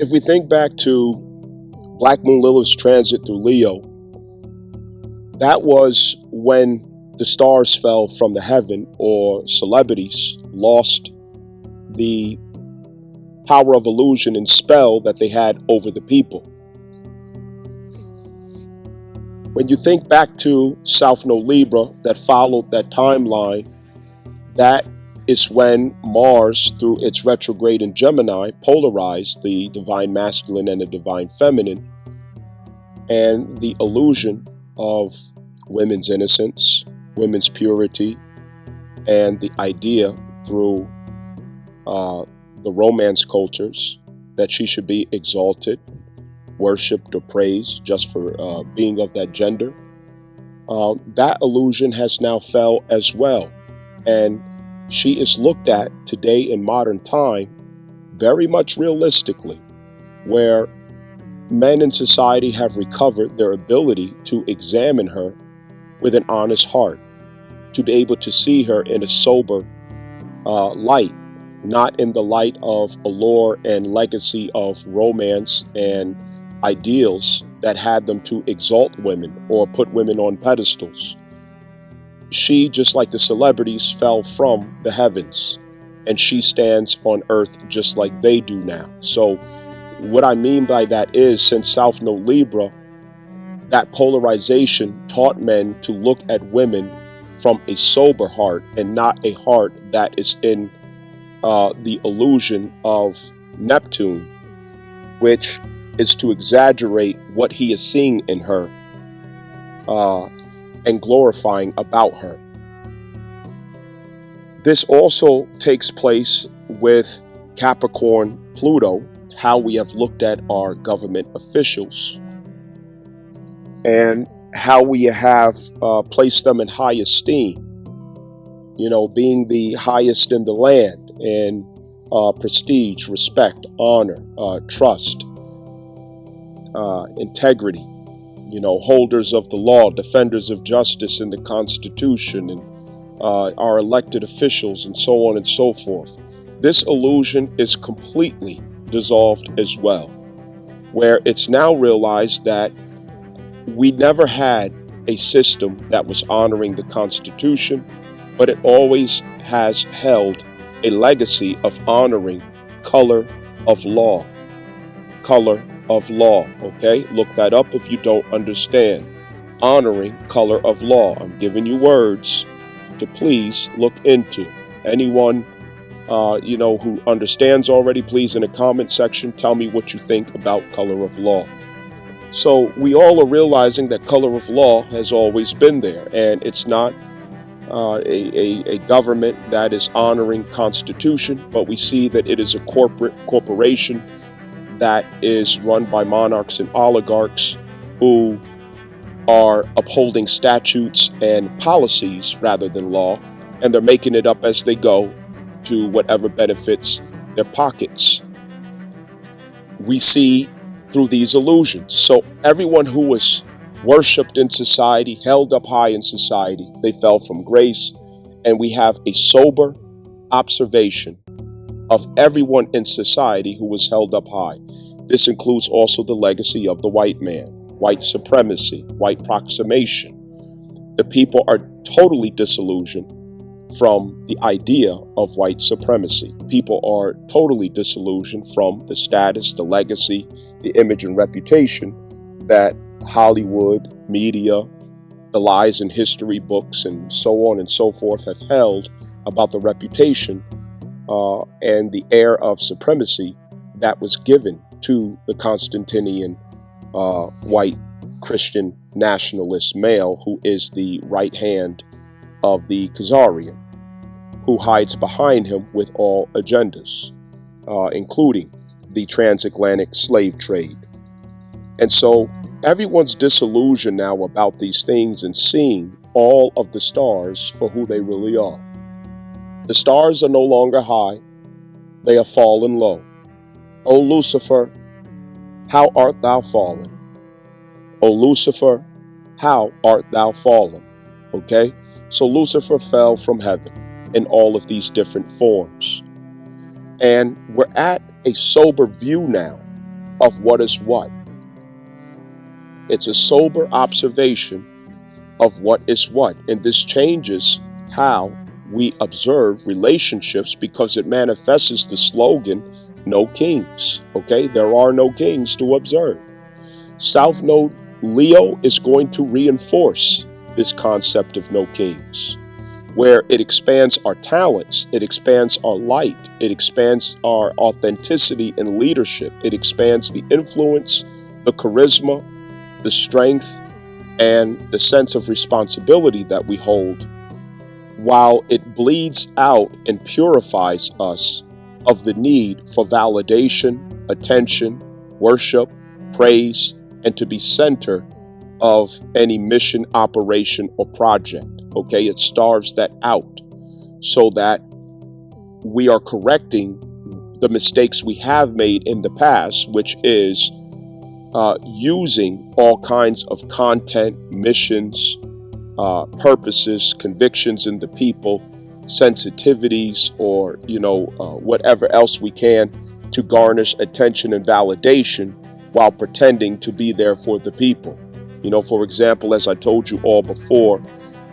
If we think back to Black Moon Lilith's transit through Leo, that was when the stars fell from the heaven, or celebrities lost the power of illusion and spell that they had over the people. When you think back to South Node Libra that followed that timeline, that is when Mars, through its retrograde in Gemini, polarized the divine masculine and the divine feminine, and the illusion of women's innocence, women's purity, and the idea through the Romance cultures that she should be exalted, worshipped, or praised just for being of that gender. That illusion has now fell as well, and she is looked at today in modern time very much realistically, where men in society have recovered their ability to examine her with an honest heart, to be able to see her in a sober light, not in the light of allure and legacy of romance and ideals that had them to exalt women or put women on pedestals. She, just like the celebrities, fell from the heavens, and she stands on earth just like they do now. So what I mean by that is, since South Node Libra, that polarization taught men to look at women from a sober heart and not a heart that is in the illusion of Neptune, which is to exaggerate what he is seeing in her and glorifying about her. This also takes place with Capricorn Pluto, how we have looked at our government officials and how we have placed them in high esteem, being the highest in the land in prestige, respect, honor, trust, integrity, holders of the law, defenders of justice and the Constitution, and our elected officials, and so on and so forth. This illusion is completely dissolved as well, where it's now realized that we never had a system that was honoring the Constitution, but it always has held a legacy of honoring color of law. Color of law, okay? Look that up if you don't understand. Honoring color of law. I'm giving you words to please look into. Anyone who understands already, please in the comment section tell me what you think about color of law. So we all are realizing that color of law has always been there, and it's not a government that is honoring Constitution, but we see that it is a corporation that is run by monarchs and oligarchs who are upholding statutes and policies rather than law, and they're making it up as they go to whatever benefits their pockets. We see through these illusions. So everyone who was worshipped in society, held up high in society, they fell from grace, and we have a sober observation of everyone in society who was held up high. This includes also the legacy of the white man, white supremacy, white proximation. The people are totally disillusioned from the idea of white supremacy. People are totally disillusioned from the status, the legacy, the image and reputation that Hollywood, media, the lies in history books, and so on and so forth have held about the reputation and the air of supremacy that was given to the Constantinian white Christian nationalist male, who is the right hand of the Khazarian, who hides behind him with all agendas, including the transatlantic slave trade. And so everyone's disillusioned now about these things and seeing all of the stars for who they really are. The stars are no longer high, they are fallen low. O Lucifer, how art thou fallen? O Lucifer, how art thou fallen? Okay? So Lucifer fell from heaven in all of these different forms. And we're at a sober view now of what is what. It's a sober observation of what is what. And this changes how we observe relationships because it manifests the slogan, no kings. Okay, there are no kings to observe. South Node Leo is going to reinforce this concept of no kings, where it expands our talents, it expands our light, it expands our authenticity and leadership, it expands the influence, the charisma, the strength, and the sense of responsibility that we hold, while it bleeds out and purifies us of the need for validation, attention, worship, praise, and to be center of any mission, operation, or project. Okay, it starves that out so that we are correcting the mistakes we have made in the past, which is using all kinds of content, missions, purposes, convictions in the people, sensitivities, or whatever else we can to garnish attention and validation while pretending to be there for the people. For example, as I told you all before,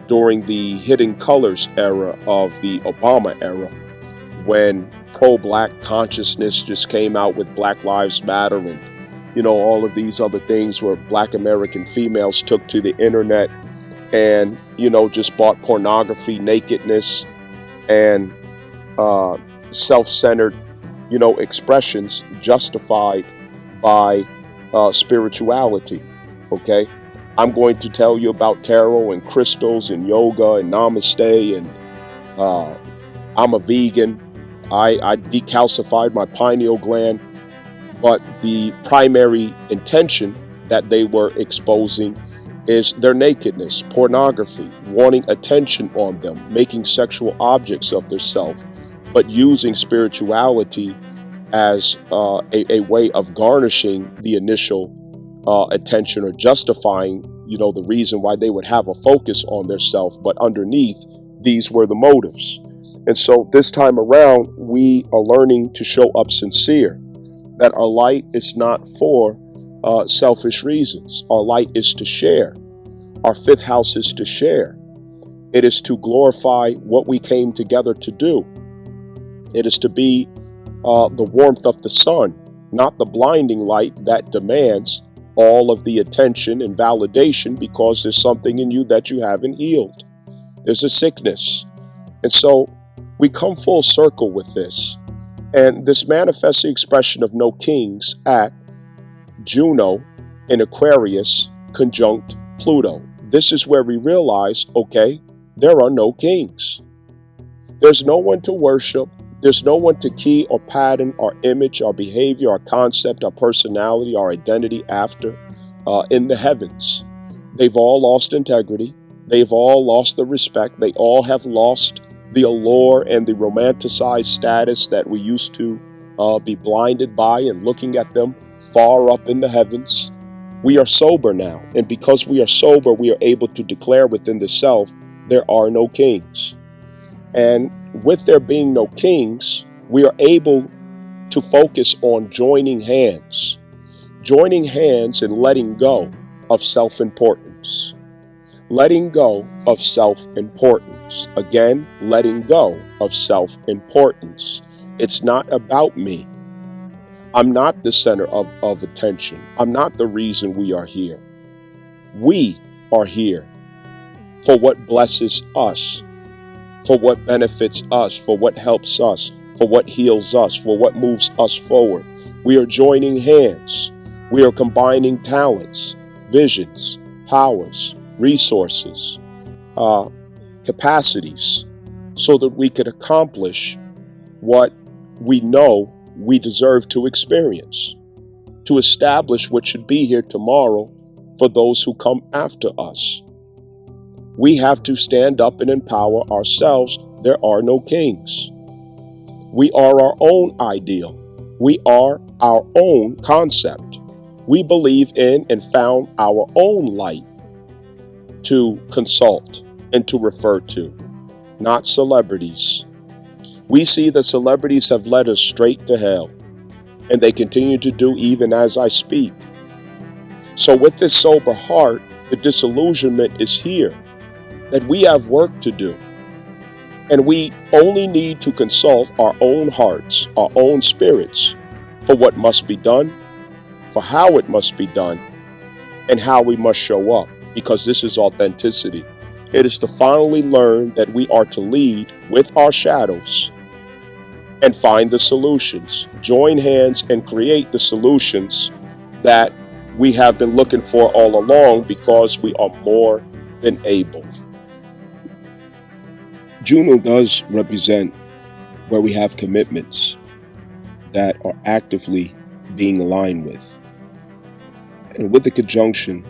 during the hidden colors era of the Obama era, when pro-black consciousness just came out with Black Lives Matter and all of these other things, where Black American females took to the internet and just bought pornography, nakedness, and self-centered expressions justified by spirituality. Okay, I'm going to tell you about tarot and crystals and yoga and namaste, and I'm a vegan. I decalcified my pineal gland, but the primary intention that they were exposing is their nakedness, pornography, wanting attention on them, making sexual objects of themselves, but using spirituality as a way of garnishing the initial attention, or justifying, the reason why they would have a focus on their self. But underneath, these were the motives. And so this time around, we are learning to show up sincere, that our light is not for selfish reasons. Our light is to share. Our fifth house is to share. It is to glorify what we came together to do. It is to be the warmth of the sun, not the blinding light that demands all of the attention and validation because there's something in you that you haven't healed. There's a sickness. And so we come full circle with this. And this manifests the expression of no kings at Juno in Aquarius conjunct Pluto. This is where we realize, okay, there are no kings. There's no one to worship. There's no one to key or pattern our image, our behavior, our concept, our personality, our identity after in the heavens. They've all lost integrity. They've all lost the respect. They all have lost the allure and the romanticized status that we used to be blinded by and looking at them far up in the heavens. We are sober now. And because we are sober, we are able to declare within the self, there are no kings. And with there being no kings, we are able to focus on joining hands and letting go of self-importance. Letting go of self-importance. Again, letting go of self-importance. It's not about me. I'm not the center of attention. I'm not the reason we are here. We are here for what blesses us, for what benefits us, for what helps us, for what heals us, for what moves us forward. We are joining hands. We are combining talents, visions, powers, resources, capacities, so that we could accomplish what we know we deserve to experience, to establish what should be here tomorrow for those who come after us. We have to stand up and empower ourselves. There are no kings. We are our own ideal. We are our own concept. We believe in and found our own light to consult and to refer to, not celebrities. We see that celebrities have led us straight to hell. and they continue to do even as I speak. So with this sober heart, the disillusionment is here, that we have work to do. And we only need to consult our own hearts, our own spirits, for what must be done, for how it must be done, and how we must show up, because this is authenticity. It is to finally learn that we are to lead with our shadows and find the solutions, join hands and create the solutions that we have been looking for all along, because we are more than able. Juno does represent where we have commitments that are actively being aligned with. And with the conjunction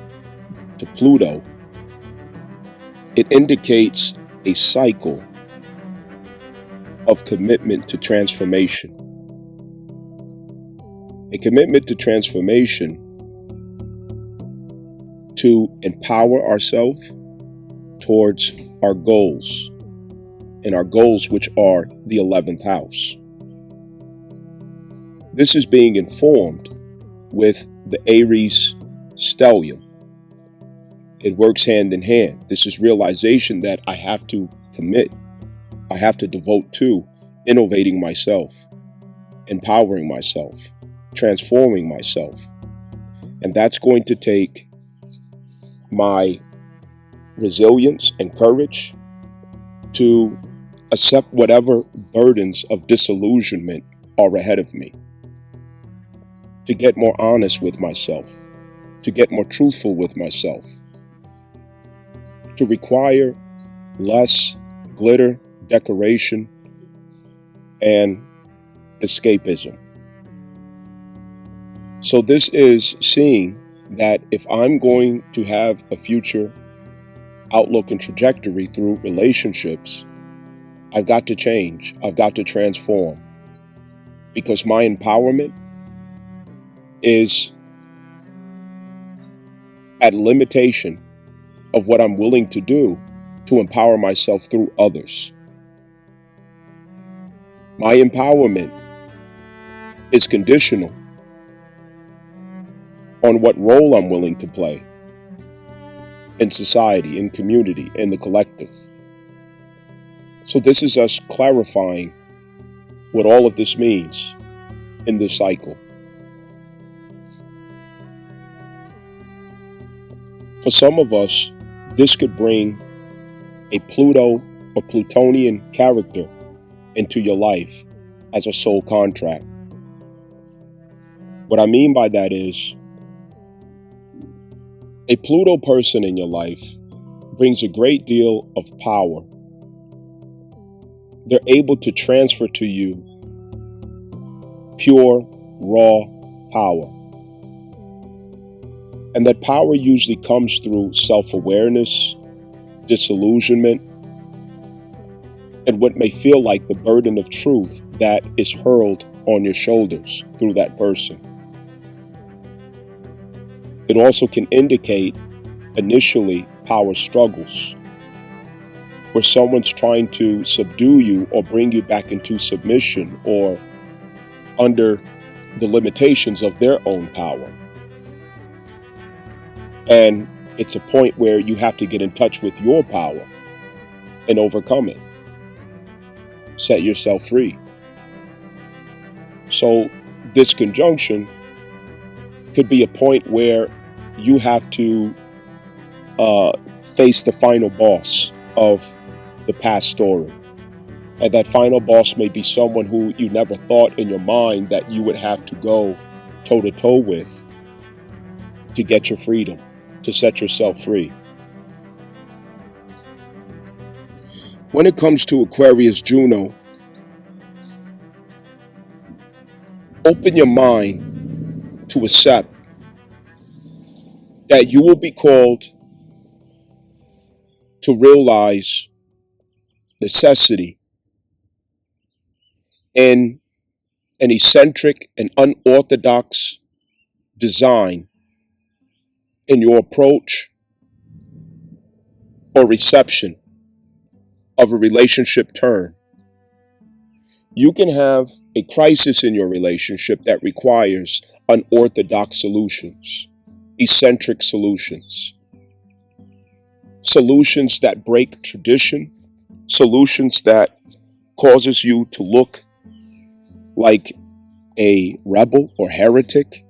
to Pluto, it indicates a cycle of commitment to transformation. A commitment to transformation to empower ourselves towards our goals, and our goals which are the 11th house. This is being informed with the Aries stellium. It works hand in hand. This is realization that I have to commit. I have to devote to innovating myself, empowering myself, transforming myself. And that's going to take my resilience and courage to accept whatever burdens of disillusionment are ahead of me, to get more honest with myself, to get more truthful with myself, to require less glitter, decoration, and escapism. So this is seeing that if I'm going to have a future outlook and trajectory through relationships, I've got to change. I've got to transform, because my empowerment is at limitation of what I'm willing to do to empower myself through others. My empowerment is conditional on what role I'm willing to play in society, in community, in the collective. So this is us clarifying what all of this means in this cycle. For some of us, this could bring a Pluto or Plutonian character into your life as a soul contract. What I mean by that is, a Pluto person in your life brings a great deal of power. They're able to transfer to you pure, raw power. And that power usually comes through self-awareness, disillusionment, and what may feel like the burden of truth that is hurled on your shoulders through that person. It also can indicate initially power struggles, where someone's trying to subdue you or bring you back into submission or under the limitations of their own power. And it's a point where you have to get in touch with your power and overcome it. Set yourself free. So this conjunction could be a point where you have to face the final boss of the past story. And that final boss may be someone who you never thought in your mind that you would have to go toe-to-toe with to get your freedom, to set yourself free. When it comes to Aquarius Juno, open your mind to accept that you will be called to realize necessity in an eccentric and unorthodox design in your approach or reception of a relationship turn. You can have a crisis in your relationship that requires unorthodox solutions, eccentric solutions, solutions that break tradition, solutions that causes you to look like a rebel or heretic.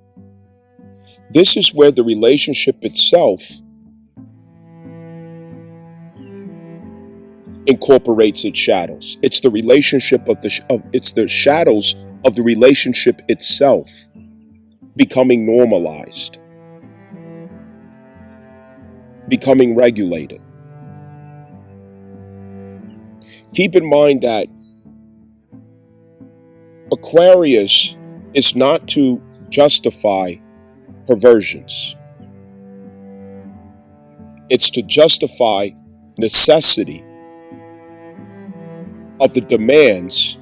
This is where the relationship itself incorporates its shadows. It's the relationship it's the shadows of the relationship itself becoming normalized, becoming regulated. Keep in mind that Aquarius is not to justify perversions. It's to justify necessity of the demands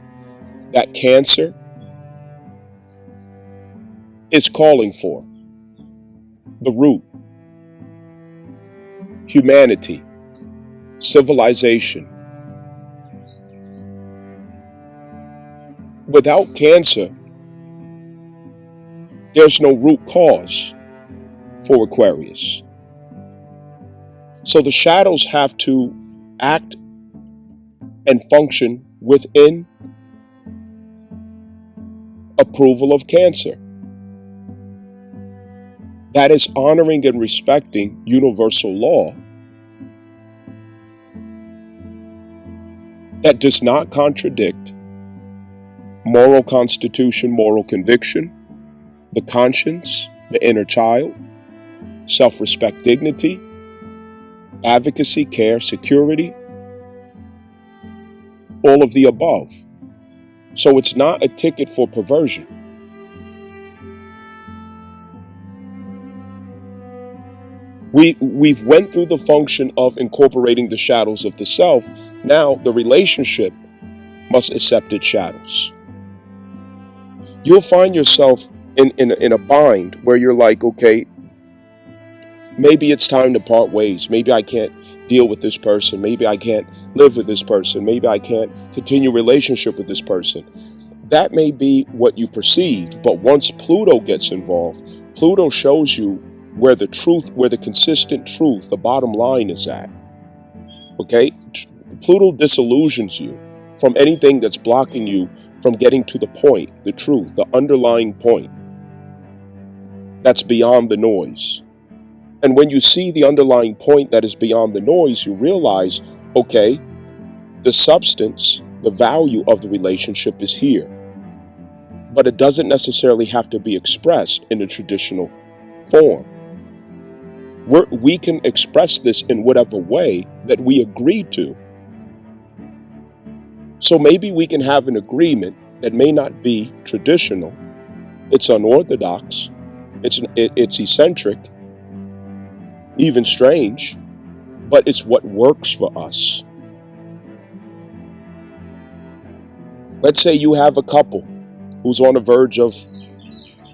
that Cancer is calling for. The root, humanity, civilization. Without Cancer, there's no root cause for Aquarius. So the shadows have to act and function within approval of Cancer. That is honoring and respecting universal law that does not contradict moral constitution, moral conviction, the conscience, the inner child, self-respect, dignity, advocacy, care, security, all of the above. So it's not a ticket for perversion. We've went through the function of incorporating the shadows of the self. Now the relationship must accept its shadows. You'll find yourself in a bind where you're like, okay, maybe it's time to part ways. Maybe I can't deal with this person. Maybe I can't live with this person. Maybe I can't continue a relationship with this person. That may be what you perceive, but once Pluto gets involved, Pluto shows you where the truth, where the consistent truth, the bottom line is at. Okay? Pluto disillusions you from anything that's blocking you from getting to the point, the truth, the underlying point that's beyond the noise. And when you see the underlying point that is beyond the noise, you realize, okay, the substance, the value of the relationship is here. But it doesn't necessarily have to be expressed in a traditional form. We can express this in whatever way that we agree to. So maybe we can have an agreement that may not be traditional. It's unorthodox. It's eccentric, even strange, but it's what works for us. Let's say you have a couple who's on the verge of,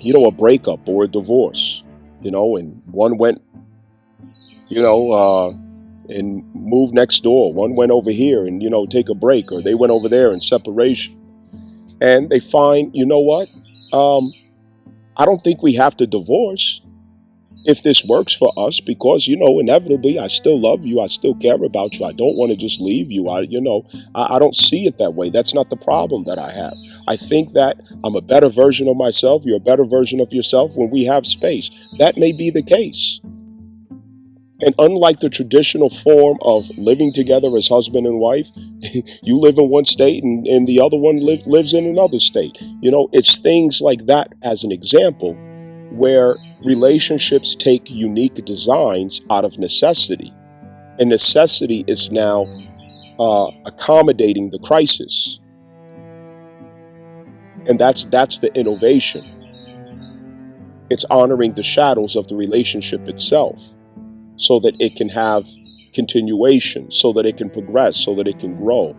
a breakup or a divorce, and one went, and moved next door. One went over here and, take a break, or they went over there in separation. And they find, you know what? I don't think we have to divorce if this works for us, because, inevitably I still love you. I still care about you. I don't want to just leave you. I don't see it that way. That's not the problem that I have. I think that I'm a better version of myself. You're a better version of yourself when we have space. That may be the case. And unlike the traditional form of living together as husband and wife, you live in one state and the other one lives in another state. It's things like that as an example where relationships take unique designs out of necessity. And necessity is now accommodating the crisis. And that's the innovation. It's honoring the shadows of the relationship itself, so that it can have continuation, so that it can progress, so that it can grow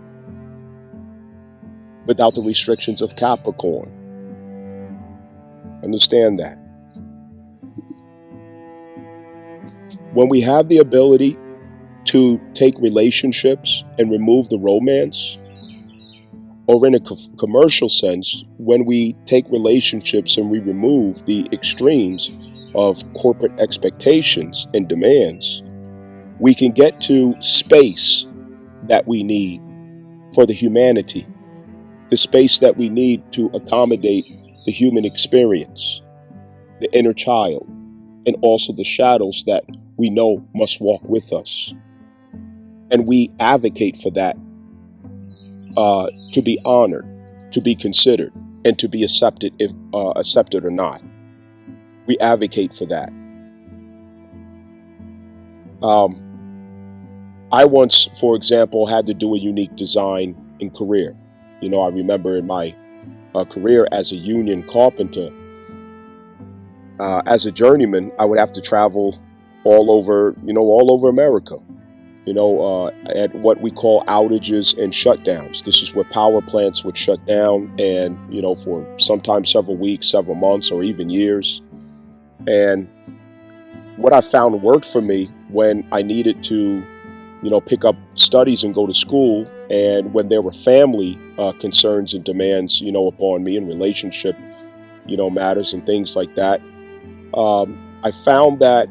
without the restrictions of Capricorn. Understand that. When we have the ability to take relationships and remove the romance, or in a commercial sense, when we take relationships and we remove the extremes of corporate expectations and demands, we can get to space that we need for the humanity, the space that we need to accommodate the human experience, the inner child, and also the shadows that we know must walk with us. And we advocate for that, to be honored, to be considered, and to be accepted, if accepted or not. We advocate for that. I once, for example, had to do a unique design in career. I remember in my career as a union carpenter, as a journeyman, I would have to travel all over America, at what we call outages and shutdowns. This is where power plants would shut down and, for sometimes several weeks, several months, or even years. And what I found worked for me when I needed to, pick up studies and go to school, and when there were family concerns and demands, upon me, and relationship, matters and things like that, I found that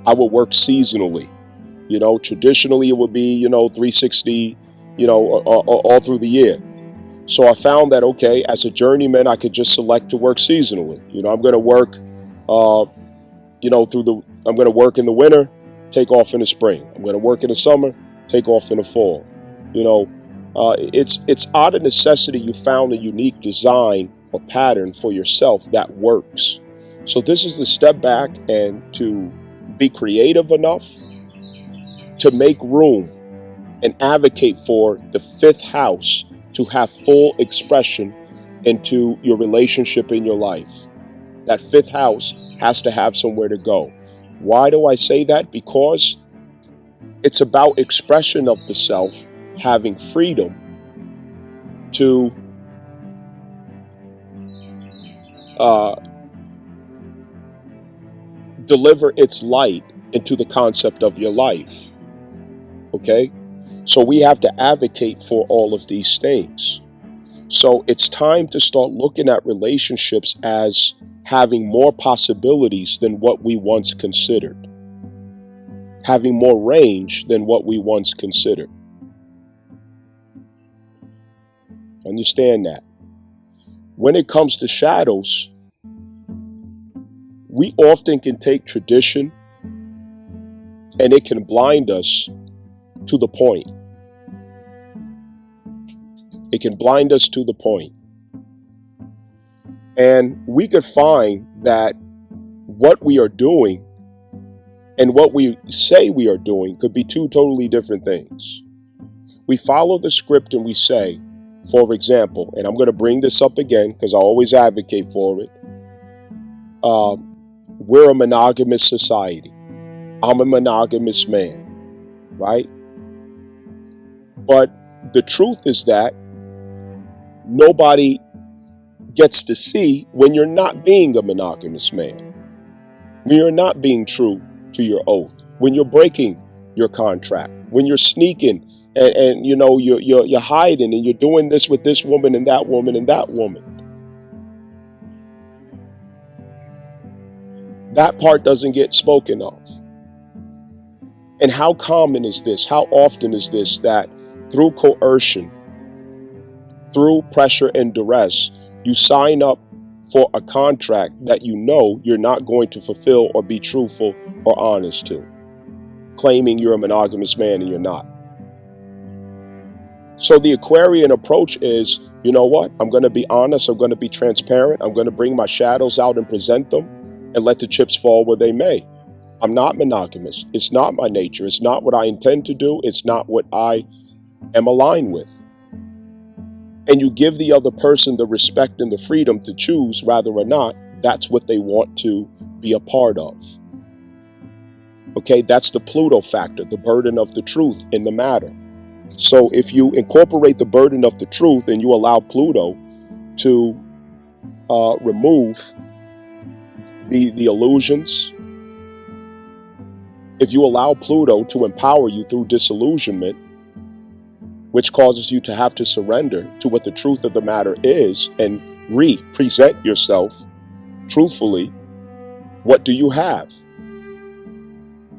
I would work seasonally. Traditionally it would be, 360, all through the year. So I found that, okay, as a journeyman, I could just select to work seasonally. I'm going to work, I'm going to work in the winter, take off in the spring. I'm going to work in the summer, take off in the fall. It's out of necessity you found a unique design or pattern for yourself that works. So this is the step back and to be creative enough to make room and advocate for the fifth house to have full expression into your relationship in your life. That fifth house has to have somewhere to go. Why do I say that? Because it's about expression of the self, having freedom to deliver its light into the concept of your life. Okay? So we have to advocate for all of these things. So it's time to start looking at relationships as having more possibilities than what we once considered, having more range than what we once considered. Understand that. When it comes to shadows, we often can take tradition and it can blind us to the point. It can blind us to the point. And we could find that what we are doing and what we say we are doing could be two totally different things. We follow the script and we say, for example, and I'm going to bring this up again because I always advocate for it. We're a monogamous society. I'm a monogamous man, right? But the truth is that nobody gets to see when you're not being a monogamous man, when you're not being true to your oath, when you're breaking your contract, when you're sneaking and you're hiding and you're doing this with this woman and that woman and that woman. That part doesn't get spoken of. And how common is this? How often is this that through coercion, through pressure and duress, you sign up for a contract that you know you're not going to fulfill or be truthful or honest to, claiming you're a monogamous man and you're not. So the Aquarian approach is, you know what? I'm going to be honest. I'm going to be transparent. I'm going to bring my shadows out and present them and let the chips fall where they may. I'm not monogamous. It's not my nature. It's not what I intend to do. It's not what I am aligned with. And you give the other person the respect and the freedom to choose whether or not that's what they want to be a part of. Okay, that's the Pluto factor, the burden of the truth in the matter. So if you incorporate the burden of the truth and you allow Pluto to remove the illusions, if you allow Pluto to empower you through disillusionment, which causes you to have to surrender to what the truth of the matter is and re-present yourself truthfully. What do you have?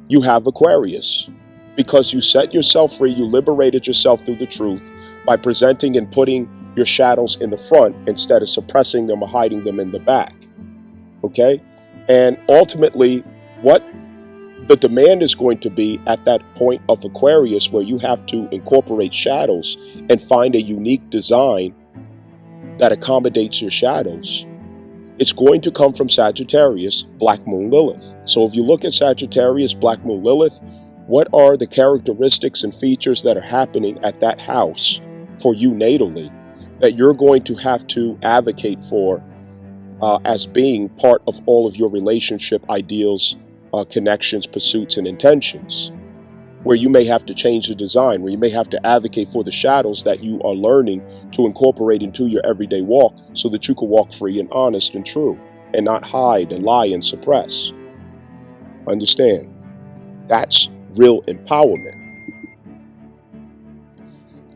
You have Aquarius. Because you set yourself free, you liberated yourself through the truth by presenting and putting your shadows in the front instead of suppressing them or hiding them in the back. Okay? And ultimately, what the demand is going to be at that point of Aquarius, where you have to incorporate shadows and find a unique design that accommodates your shadows. It's going to come from Sagittarius, Black Moon Lilith. So if you look at Sagittarius, Black Moon Lilith, what are the characteristics and features that are happening at that house for you natally that you're going to have to advocate for as being part of all of your relationship ideals, connections, pursuits, and intentions, where you may have to change the design, where you may have to advocate for the shadows that you are learning to incorporate into your everyday walk so that you can walk free and honest and true and not hide and lie and suppress. Understand? That's real empowerment.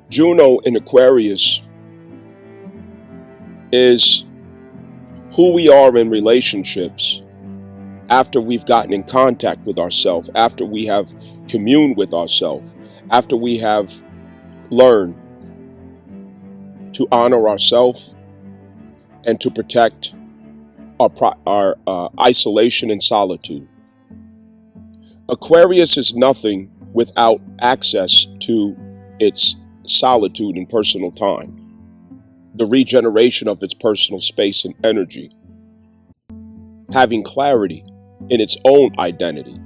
Juno in Aquarius is who we are in relationships after we've gotten in contact with ourselves, after we have communed with ourselves, after we have learned to honor ourselves and to protect our isolation and solitude. Aquarius is nothing without access to its solitude and personal time, the regeneration of its personal space and energy, having clarity in its own identity,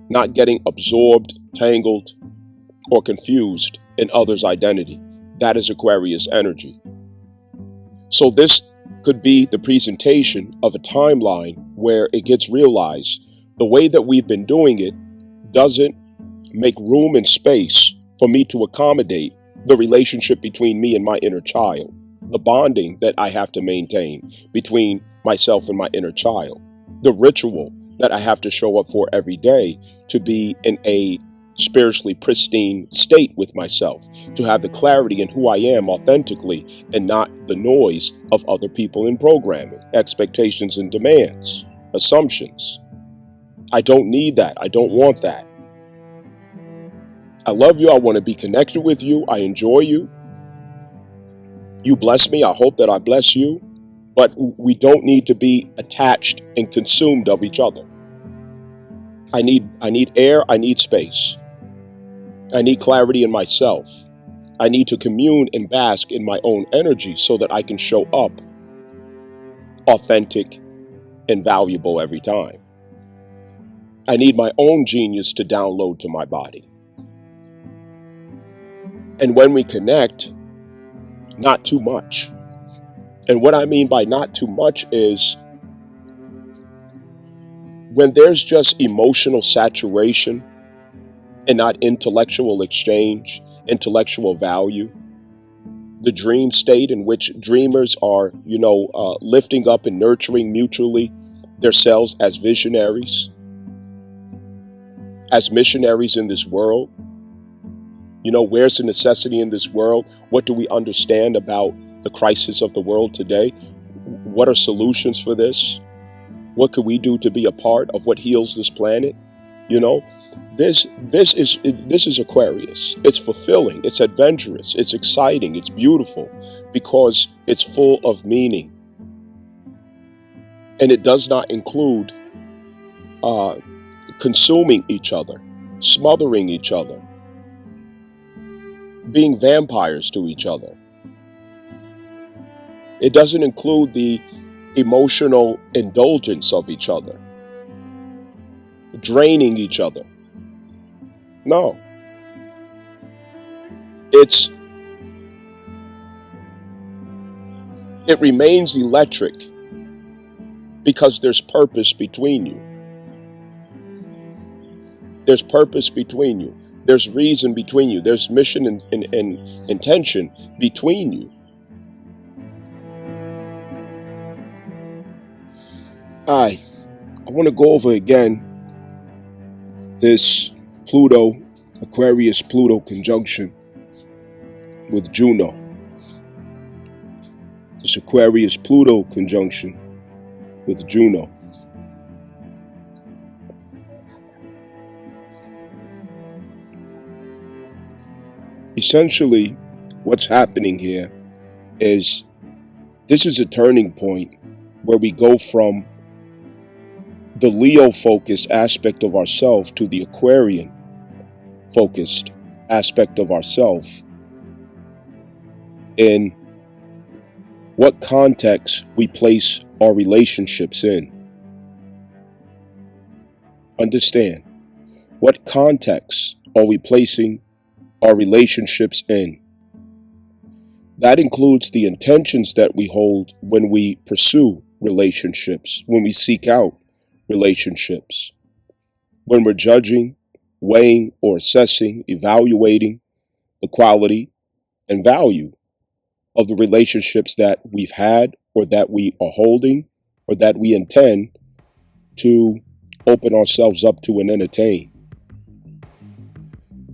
not getting absorbed, tangled, or confused in others' identity. That is Aquarius energy. So this could be the presentation of a timeline where it gets realized the way that we've been doing it doesn't make room and space for me to accommodate the relationship between me and my inner child, the bonding that I have to maintain between myself and my inner child, the ritual that I have to show up for every day to be in a spiritually pristine state with myself, to have the clarity in who I am authentically and not the noise of other people in programming, expectations and demands, assumptions. I don't need that. I don't want that. I love you. I want to be connected with you. I enjoy you. You bless me. I hope that I bless you. But we don't need to be attached and consumed of each other. I need air. I need space. I need clarity in myself. I need to commune and bask in my own energy so that I can show up authentic and valuable every time. I need my own genius to download to my body. And when we connect, not too much. And what I mean by not too much is when there's just emotional saturation and not intellectual exchange, intellectual value, the dream state in which dreamers are, lifting up and nurturing mutually themselves as visionaries, as missionaries in this world. Where's the necessity in this world? What do we understand about the crisis of the world today? What are solutions for this? What can we do to be a part of what heals this planet? This is Aquarius. It's fulfilling, it's adventurous, it's exciting, it's beautiful because it's full of meaning. And it does not include consuming each other, smothering each other, being vampires to each other. It doesn't include the emotional indulgence of each other, draining each other. No. It remains electric because there's purpose between you. There's purpose between you. There's reason between you. There's mission and intention between you. I want to go over again this Aquarius-Pluto conjunction with Juno. This Aquarius Pluto conjunction with Juno. Essentially, what's happening here is this is a turning point where we go from the Leo-focused aspect of ourself to the Aquarian-focused aspect of ourself. In what context we place our relationships in. Understand, what context are we placing our relationships in? That includes the intentions that we hold when we pursue relationships, when we seek out relationships, when we're judging, weighing, or assessing, evaluating the quality and value of the relationships that we've had, or that we are holding, or that we intend to open ourselves up to and entertain.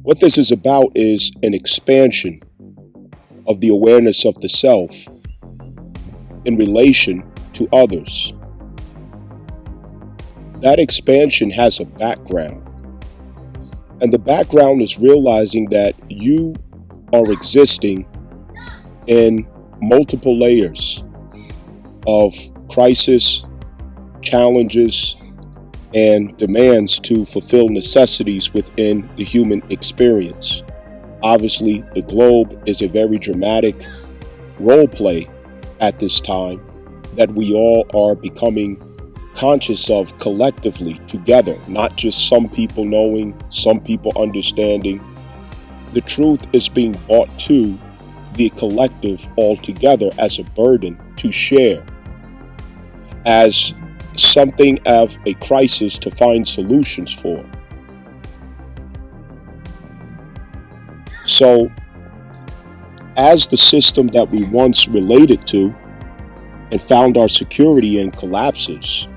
What this is about is an expansion of the awareness of the self in relation to others. That expansion has a background, and the background is realizing that you are existing in multiple layers of crisis, challenges, and demands to fulfill necessities within the human experience. Obviously, the globe is a very dramatic role play at this time that we all are becoming conscious of collectively together, not just some people knowing, some people understanding. The truth is being brought to the collective altogether as a burden to share, as something of a crisis to find solutions for. So, as the system that we once related to and found our security in collapses,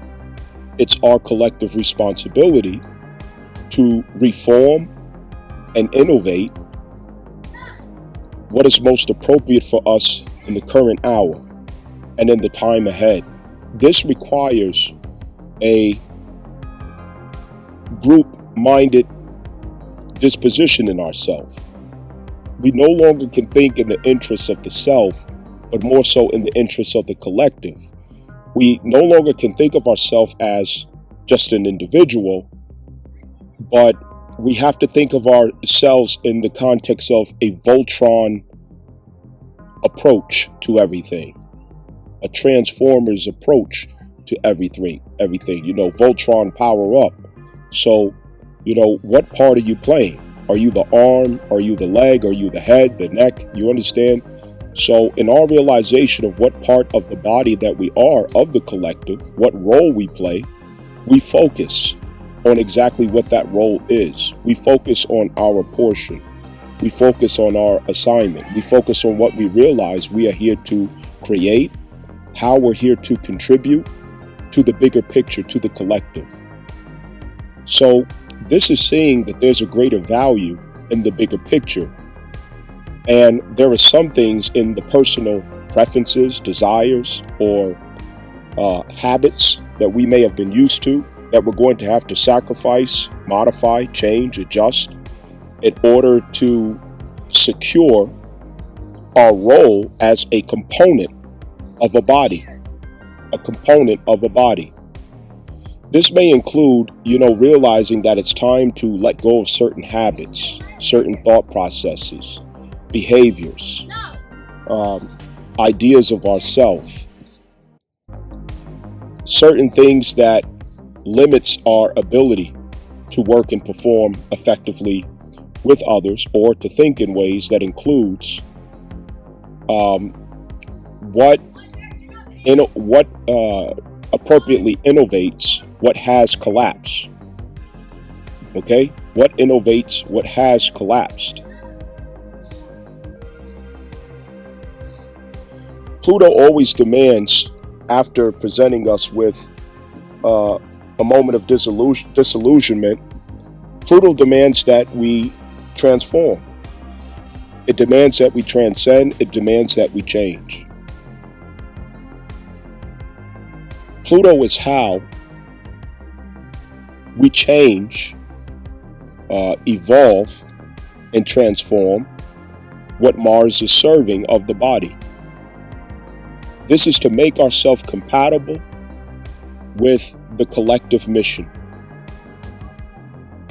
it's our collective responsibility to reform and innovate what is most appropriate for us in the current hour and in the time ahead. This requires a group-minded disposition in ourselves. We no longer can think in the interests of the self, but more so in the interests of the collective. We no longer can think of ourselves as just an individual, but we have to think of ourselves in the context of a Voltron approach to everything, a Transformers approach to everything. Voltron power up. So, what part are you playing? Are you the arm? Are you the leg? Are you the head, the neck? You understand? So in our realization of what part of the body that we are of the collective, what role we play, we focus on exactly what that role is. We focus on our portion. We focus on our assignment. We focus on what we realize we are here to create, how we're here to contribute to the bigger picture, to the collective. So this is seeing that there's a greater value in the bigger picture. And there are some things in the personal preferences, desires, or habits that we may have been used to that we're going to have to sacrifice, modify, change, adjust in order to secure our role as a component of a body, This may include, realizing that it's time to let go of certain habits, certain thought processes, behaviors, ideas of ourself, certain things that limits our ability to work and perform effectively with others, or to think in ways that includes what appropriately innovates what has collapsed. Okay? What innovates what has collapsed? Pluto always demands, after presenting us with a moment of disillusionment, Pluto demands that we transform. It demands that we transcend. It demands that we change. Pluto is how we change, evolve, and transform what Mars is serving of the body. This is to make ourselves compatible with the collective mission.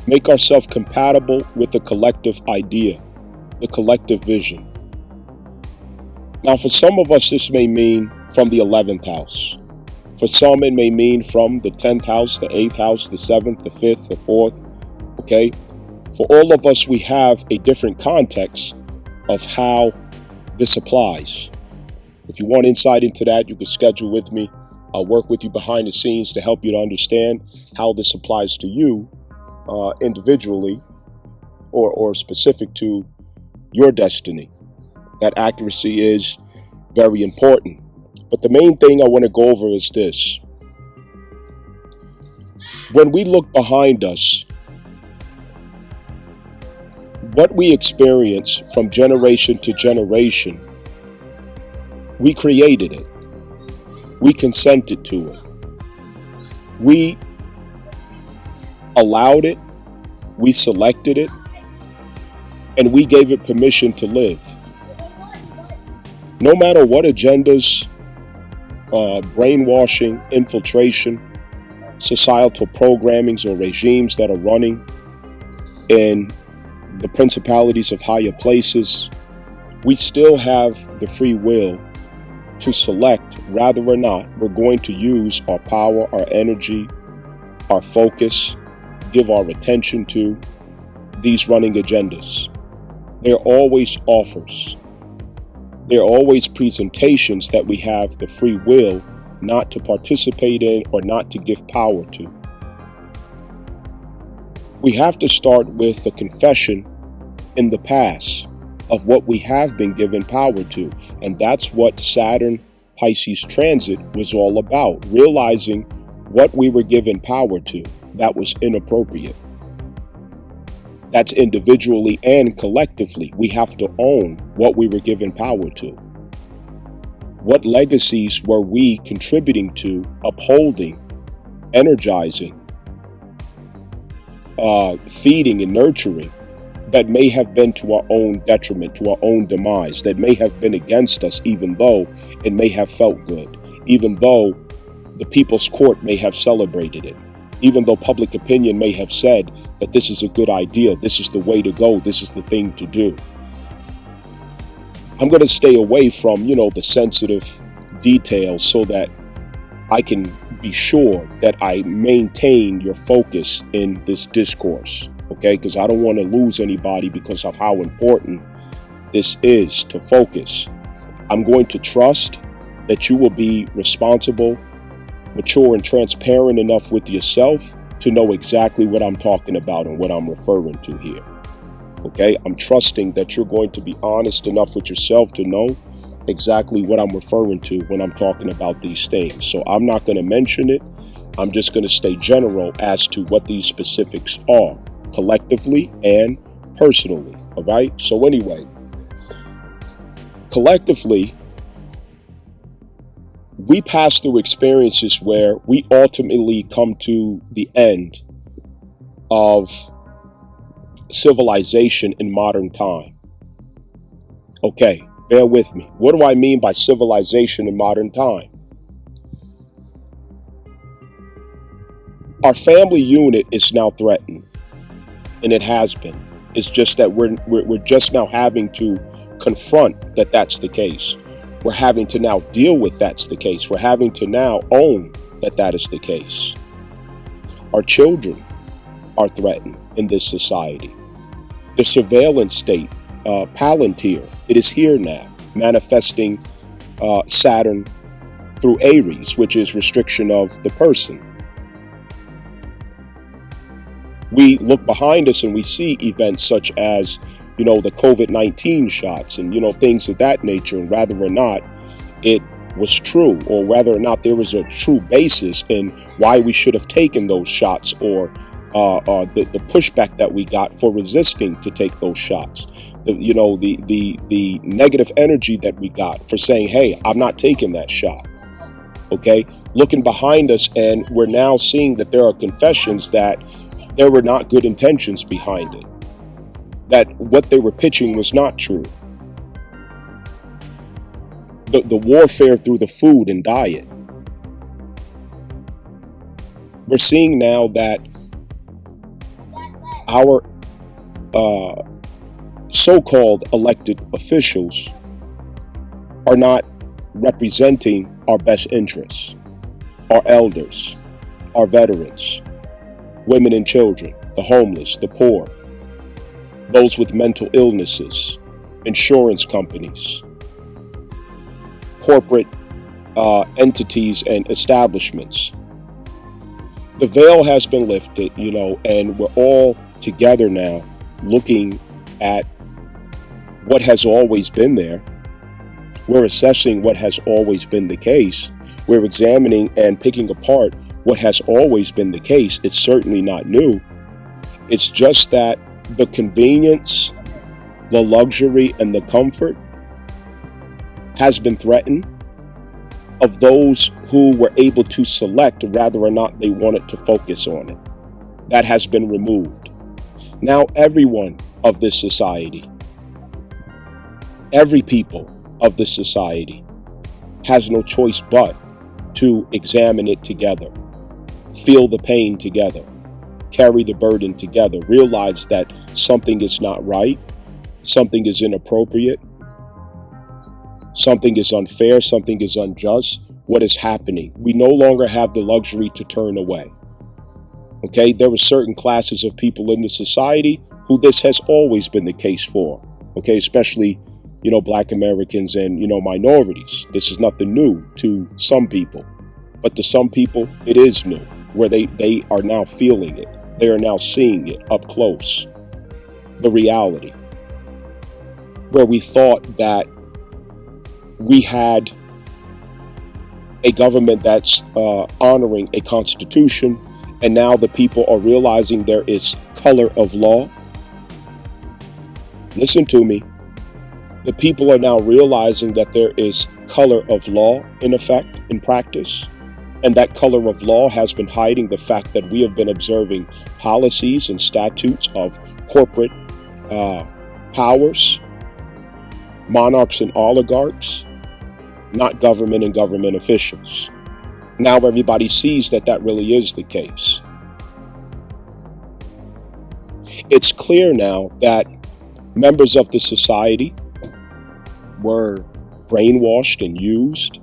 Make ourselves compatible with the collective idea, the collective vision. Now, for some of us, this may mean from the 11th house. For some, it may mean from the 10th house, the 8th house, the 7th, the 5th, the 4th, okay? For all of us, we have a different context of how this applies. If you want insight into that, you can schedule with me. I'll work with you behind the scenes to help you to understand how this applies to you individually or specific to your destiny. That accuracy is very important. But the main thing I want to go over is this. When we look behind us, what we experience from generation to generation, we created it. We consented to it. We allowed it. We selected it. And we gave it permission to live. No matter what agendas, brainwashing, infiltration, societal programmings or regimes that are running in the principalities of higher places, we still have the free will to select whether or not we're going to use our power, our energy, our focus, give our attention to these running agendas. They're always offers. They're always presentations that we have the free will not to participate in or not to give power to. We have to start with the confession in the past of what we have been given power to. And that's what Saturn Pisces transit was all about, realizing what we were given power to that was inappropriate. That's individually and collectively. We have to own what we were given power to. What legacies were we contributing to, upholding, energizing, feeding and nurturing that may have been to our own detriment, to our own demise, that may have been against us, even though it may have felt good, even though the people's court may have celebrated it, even though public opinion may have said that this is a good idea, this is the way to go, this is the thing to do. I'm going to stay away from, the sensitive details so that I can be sure that I maintain your focus in this discourse, okay? Because I don't want to lose anybody because of how important this is to focus. I'm going to trust that you will be responsible, mature, and transparent enough with yourself to know exactly what I'm talking about and what I'm referring to here. Okay, I'm trusting that you're going to be honest enough with yourself to know exactly what I'm referring to when I'm talking about these things. So I'm not going to mention it. I'm just going to stay general as to what these specifics are, collectively and personally. All right. So anyway, collectively, we pass through experiences where we ultimately come to the end of civilization in modern time. Okay, bear with me. What do I mean by civilization in modern time? Our family unit is now threatened, and it has been. It's just that we're just now having to confront that that's the case. We're having to now deal with that's the case. We're having to now own that that is the case. Our children are threatened in this society. The surveillance state, Palantir, it is here now, manifesting Saturn through Aries, which is restriction of the person. We look behind us and we see events such as, the COVID-19 shots and, things of that nature, and whether or not it was true or whether or not there was a true basis in why we should have taken those shots or the pushback that we got for resisting to take those shots, the negative energy that we got for saying, hey, I'm not taking that shot. Okay, looking behind us, and we're now seeing that there are confessions that there were not good intentions behind it, that what they were pitching was not true. The warfare through the food and diet. We're seeing now that our so-called elected officials are not representing our best interests, our elders, our veterans, women and children, the homeless, the poor, those with mental illnesses, insurance companies, corporate entities and establishments. The veil has been lifted, and we're all together now looking at what has always been there. We're assessing what has always been the case. We're examining and picking apart what has always been the case. It's certainly not new. It's just that the convenience, the luxury, and the comfort has been threatened of those who were able to select whether or not they wanted to focus on it. That has been removed. Now everyone of this society, every people of this society has no choice but to examine it together, feel the pain together, carry the burden together, realize that something is not right, something is inappropriate, something is unfair, something is unjust. What is happening? We no longer have the luxury to turn away. Okay, there are certain classes of people in the society who this has always been the case for. Okay, especially Black Americans and, minorities. This is nothing new to some people, but to some people it is new, where they are now feeling it. They are now seeing it up close. The reality. Where we thought that we had a government that's honoring a constitution, and now the people are realizing there is color of law. Listen to me. The people are now realizing that there is color of law in effect, in practice, and that color of law has been hiding the fact that we have been observing policies and statutes of corporate powers, monarchs and oligarchs, not government and government officials. Now everybody sees that that really is the case. It's clear now that members of the society were brainwashed and used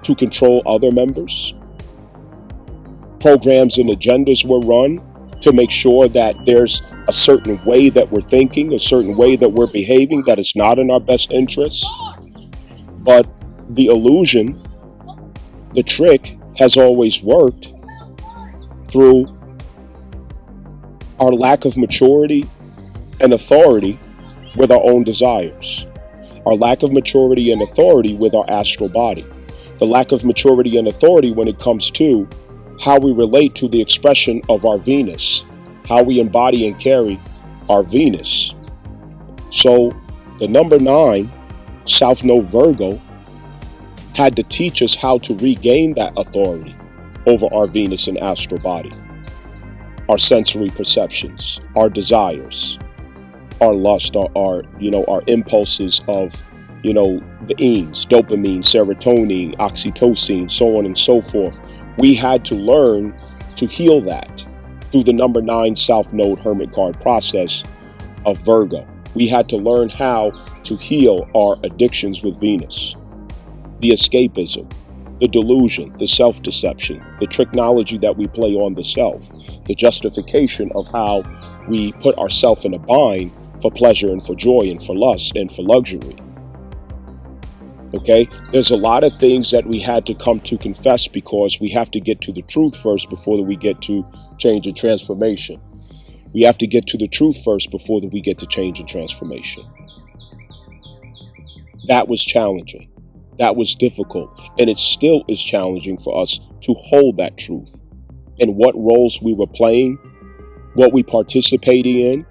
to control other members. Programs and agendas were run to make sure that there's a certain way that we're thinking, a certain way that we're behaving that is not in our best interests. But the illusion, the trick has always worked through our lack of maturity and authority with our own desires. Our lack of maturity and authority with our astral body. The lack of maturity and authority when it comes to how we relate to the expression of our Venus, how we embody and carry our Venus. So the number 9, South Node Virgo, had to teach us how to regain that authority over our Venus and astral body, our sensory perceptions, our desires, our lust, our impulses of, the enes, dopamine, serotonin, oxytocin, so on and so forth. We had to learn to heal that through the number 9 South Node Hermit card process of Virgo. We had to learn how to heal our addictions with Venus, the escapism, the delusion, the self-deception, the tricknology that we play on the self, the justification of how we put ourselves in a bind for pleasure and for joy and for lust and for luxury. Okay, there's a lot of things that we had to come to confess because we have to get to the truth first before we get to change and transformation. We have to get to the truth first before we get to change and transformation. That was challenging. That was difficult. And it still is challenging for us to hold that truth. And what roles we were playing what we participating in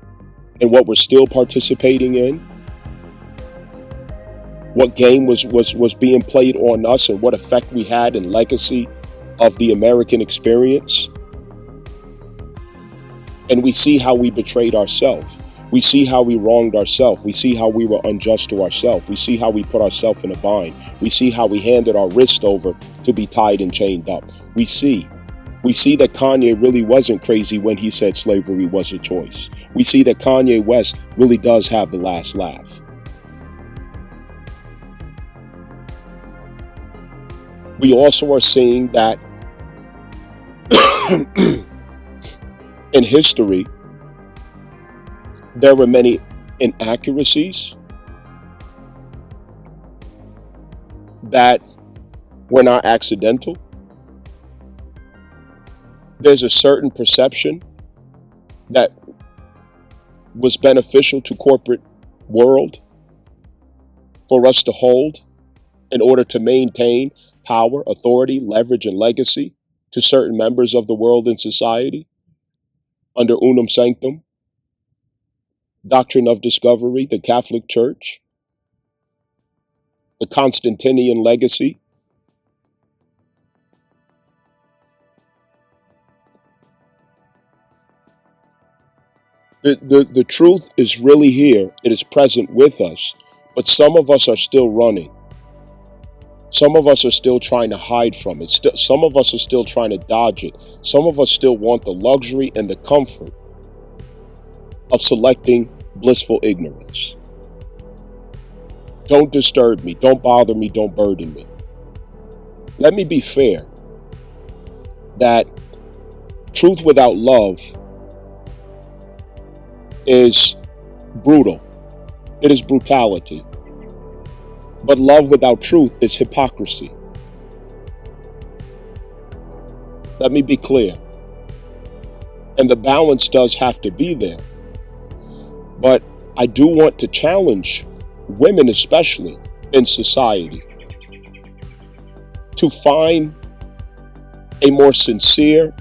and what we're still participating in, what game was being played on us and what effect we had and legacy of the American experience. And we see how we betrayed ourselves. We see how we wronged ourselves. We see how we were unjust to ourselves. We see how we put ourselves in a bind. We see how we handed our wrist over to be tied and chained up. We see that Kanye really wasn't crazy when he said slavery was a choice. We see that Kanye West really does have the last laugh. We also are seeing that in history, there were many inaccuracies that were not accidental. There's a certain perception that was beneficial to corporate world for us to hold in order to maintain power, authority, leverage, and legacy to certain members of the world and society under unum sanctum, doctrine of discovery, the Catholic Church, the Constantinian legacy. The truth is really here. It is present with us, but some of us are still running. Some of us are still trying to hide from it. Some of us are still trying to dodge it. Some of us still want the luxury and the comfort of selecting blissful ignorance. Don't disturb me. Don't bother me. Don't burden me. Let me be fair that truth without love is brutal. It is brutality. But love without truth is hypocrisy. Let me be clear. And the balance does have to be there. But I do want to challenge women, especially in society, to find a more sincere,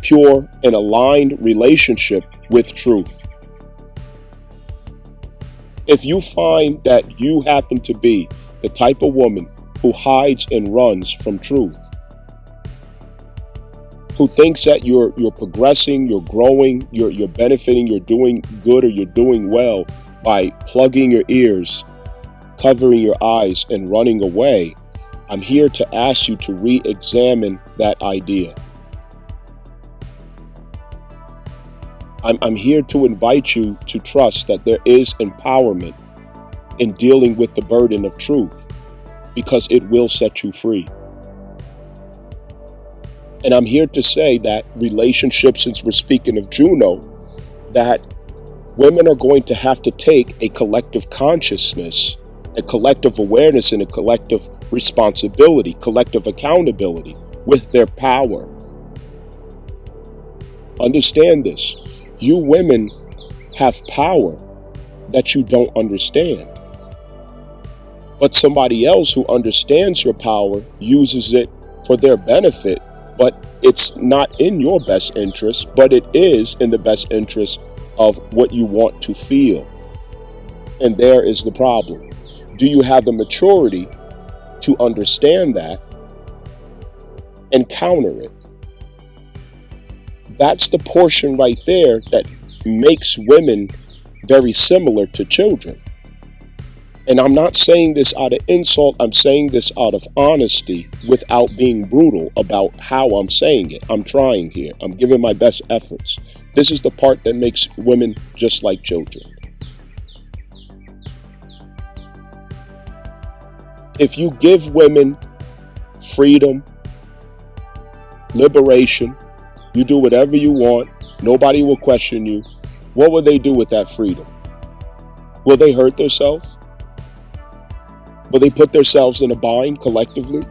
pure, and aligned relationship with truth. If you find that you happen to be the type of woman who hides and runs from truth, who thinks that you're progressing, you're growing, you're benefiting, you're doing good or you're doing well by plugging your ears, covering your eyes, and running away, I'm here to ask you to re-examine that idea. I'm here to invite you to trust that there is empowerment in dealing with the burden of truth, because it will set you free. And I'm here to say that relationships, since we're speaking of Juno, that women are going to have to take a collective consciousness, a collective awareness, and a collective responsibility, collective accountability with their power. Understand this. You women have power that you don't understand. But somebody else who understands your power uses it for their benefit, but it's not in your best interest, but it is in the best interest of what you want to feel. And there is the problem. Do you have the maturity to understand that and counter it? That's the portion right there that makes women very similar to children. And I'm not saying this out of insult. I'm saying this out of honesty without being brutal about how I'm saying it. I'm trying here. I'm giving my best efforts. This is the part that makes women just like children. If you give women freedom, liberation, you do whatever you want, nobody will question you, what will they do with that freedom? Will they hurt themselves? Will they put themselves in a bind collectively?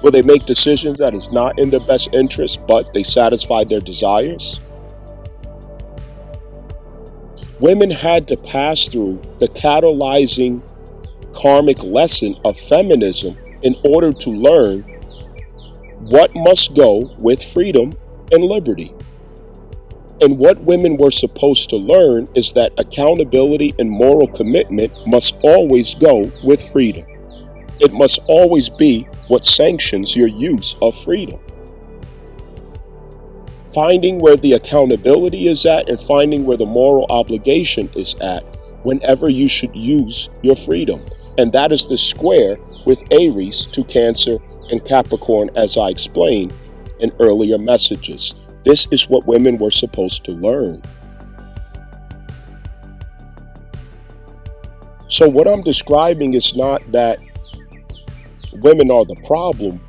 Will they make decisions that is not in their best interest, but they satisfy their desires? Women had to pass through the catalyzing karmic lesson of feminism in order to learn what must go with freedom and liberty. And what women were supposed to learn is that accountability and moral commitment must always go with freedom. It must always be what sanctions your use of freedom. Finding where the accountability is at and finding where the moral obligation is at whenever you should use your freedom. And that is the square with Aries to Cancer and Capricorn, as I explained in earlier messages. This is what women were supposed to learn. So what I'm describing is not that women are the problem.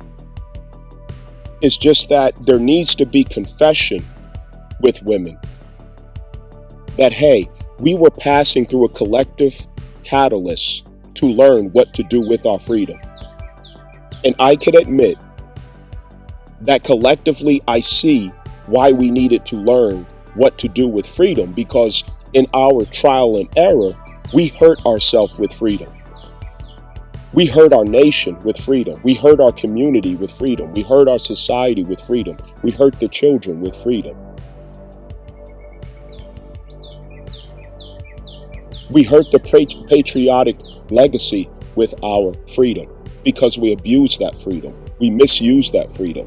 It's just that there needs to be confession with women. That, hey, we were passing through a collective catalyst to learn what to do with our freedom. And I can admit that collectively I see why we needed to learn what to do with freedom, because in our trial and error, we hurt ourselves with freedom. We hurt our nation with freedom. We hurt our community with freedom. We hurt our society with freedom. We hurt the children with freedom. We hurt the patriotic legacy with our freedom because we abused that freedom. We misused that freedom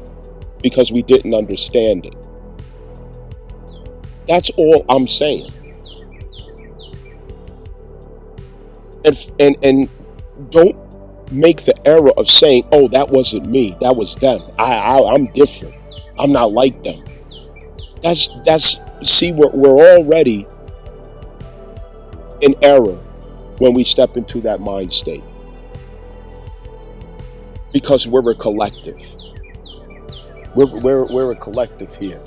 because we didn't understand it. That's all I'm saying. And don't make the error of saying, oh, that wasn't me, that was them. I'm different. I'm not like them. See, we're already in error when we step into that mind state. Because we're a collective. We're a collective here.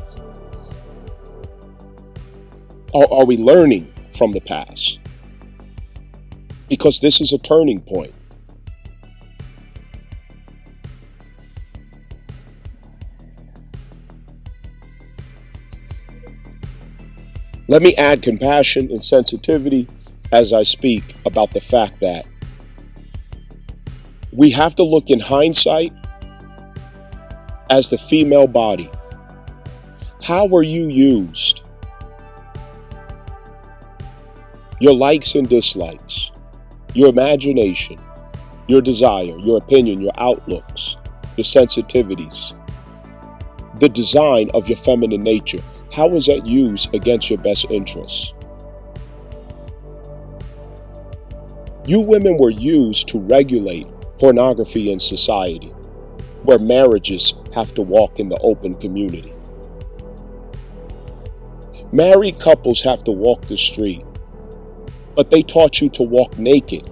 Are we learning from the past? Because this is a turning point. Let me add compassion and sensitivity as I speak about the fact that we have to look in hindsight as the female body. How were you used? Your likes and dislikes, your imagination, your desire, your opinion, your outlooks, your sensitivities, the design of your feminine nature. How was that used against your best interests? You women were used to regulate pornography in society, where marriages have to walk in the open community. Married couples have to walk the street, but they taught you to walk naked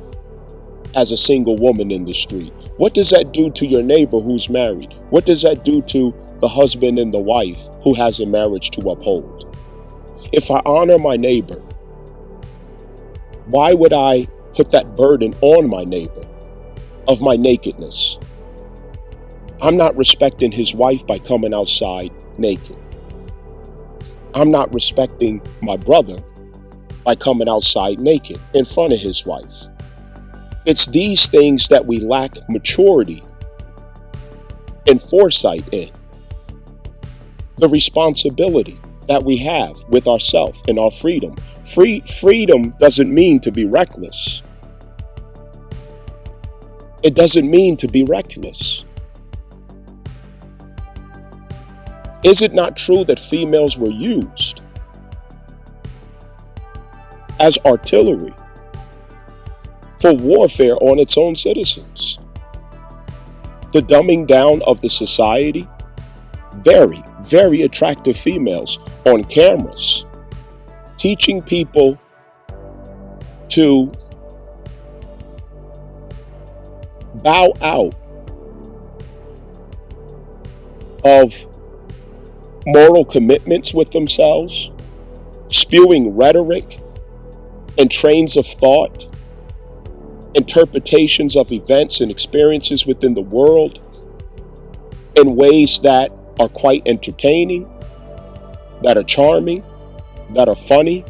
as a single woman in the street. What does that do to your neighbor who's married? What does that do to the husband and the wife who has a marriage to uphold? If I honor my neighbor, why would I put that burden on my neighbor of my nakedness? I'm not respecting his wife by coming outside naked. I'm not respecting my brother by coming outside naked in front of his wife. It's these things that we lack maturity and foresight in. The responsibility that we have with ourselves and our freedom. Freedom doesn't mean to be reckless. It doesn't mean to be reckless. Is it not true that females were used as artillery for warfare on its own citizens? The dumbing down of the society, very, very attractive females on cameras, teaching people to bow out of moral commitments with themselves, spewing rhetoric and trains of thought, interpretations of events and experiences within the world in ways that are quite entertaining, that are charming, that are funny,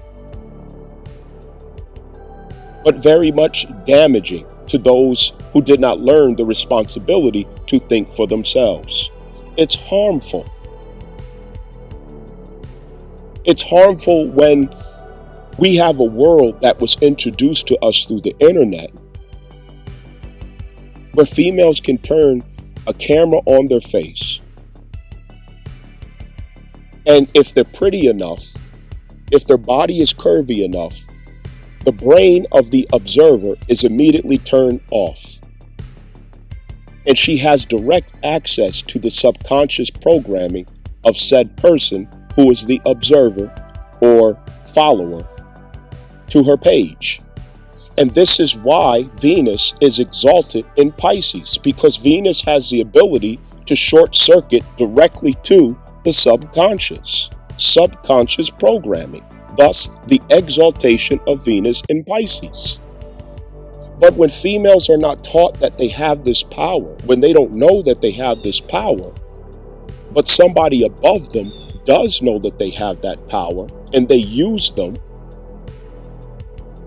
but very much damaging to those who did not learn the responsibility to think for themselves. It's harmful. It's harmful when we have a world that was introduced to us through the internet, where females can turn a camera on their face, and if they're pretty enough, if their body is curvy enough, the brain of the observer is immediately turned off, and she has direct access to the subconscious programming of said person who is the observer or follower to her page. And this is why Venus is exalted in Pisces, because Venus has the ability to short circuit directly to the subconscious programming, thus the exaltation of Venus in Pisces. But when females are not taught that they have this power, when they don't know that they have this power, but somebody above them does know that they have that power, and they use them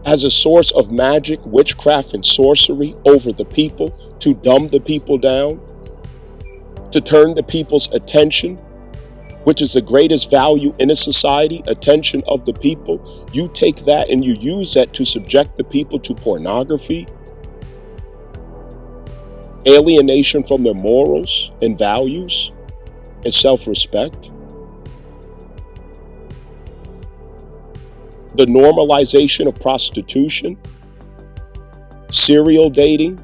as a source of magic, witchcraft, and sorcery over the people to dumb the people down, to turn the people's attention, which is the greatest value in a society, attention of the people. You take that and you use that to subject the people to pornography, alienation from their morals and values and self-respect, the normalization of prostitution, serial dating,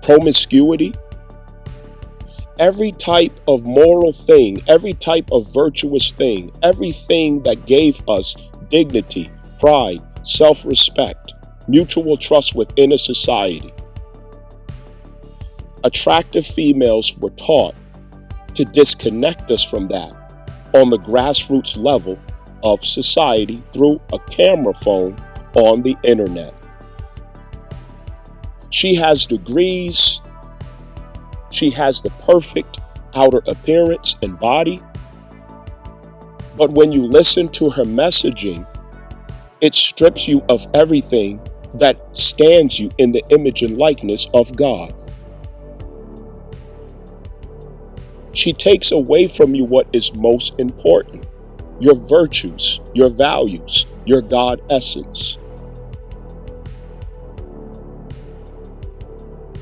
promiscuity, every type of moral thing, every type of virtuous thing, everything that gave us dignity, pride, self-respect, mutual trust within a society. Attractive females were taught to disconnect us from that on the grassroots level of society through a camera phone on the internet. She has degrees. She has the perfect outer appearance and body. But when you listen to her messaging, it strips you of everything that stands you in the image and likeness of God. She takes away from you what is most important: your virtues, your values, your God essence.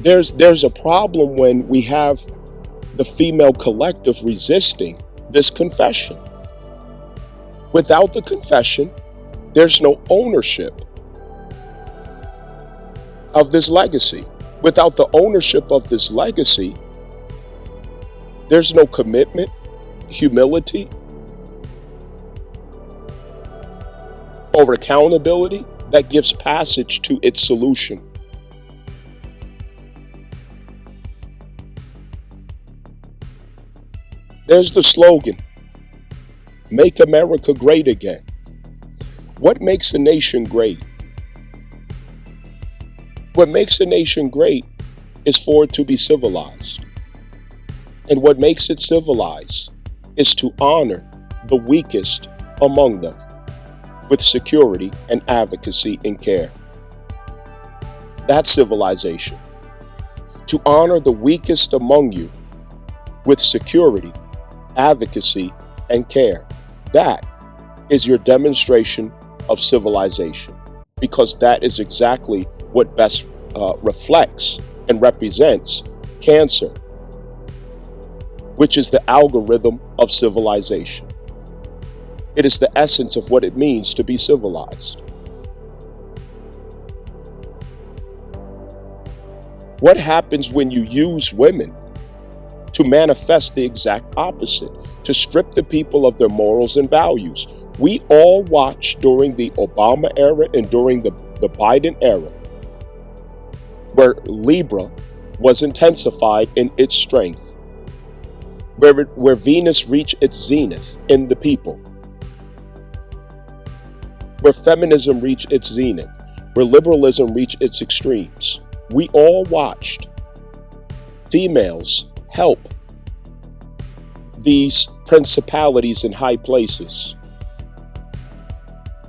There's a problem when we have the female collective resisting this confession. Without the confession, there's no ownership of this legacy. Without the ownership of this legacy, there's no commitment, humility, or accountability that gives passage to its solution. There's the slogan, "Make America Great Again." What makes a nation great? What makes a nation great is for it to be civilized. And what makes it civilized is to honor the weakest among them with security and advocacy and care. That's civilization. To honor the weakest among you with security, advocacy, and care. That is your demonstration of civilization, because that is exactly what best reflects and represents Cancer, which is the algorithm of civilization. It is the essence of what it means to be civilized. What happens when you use women to manifest the exact opposite, to strip the people of their morals and values? We all watched during the Obama era and during the Biden era, where Libra was intensified in its strength, where Venus reached its zenith in the people, where feminism reached its zenith, where liberalism reached its extremes. We all watched females help these principalities in high places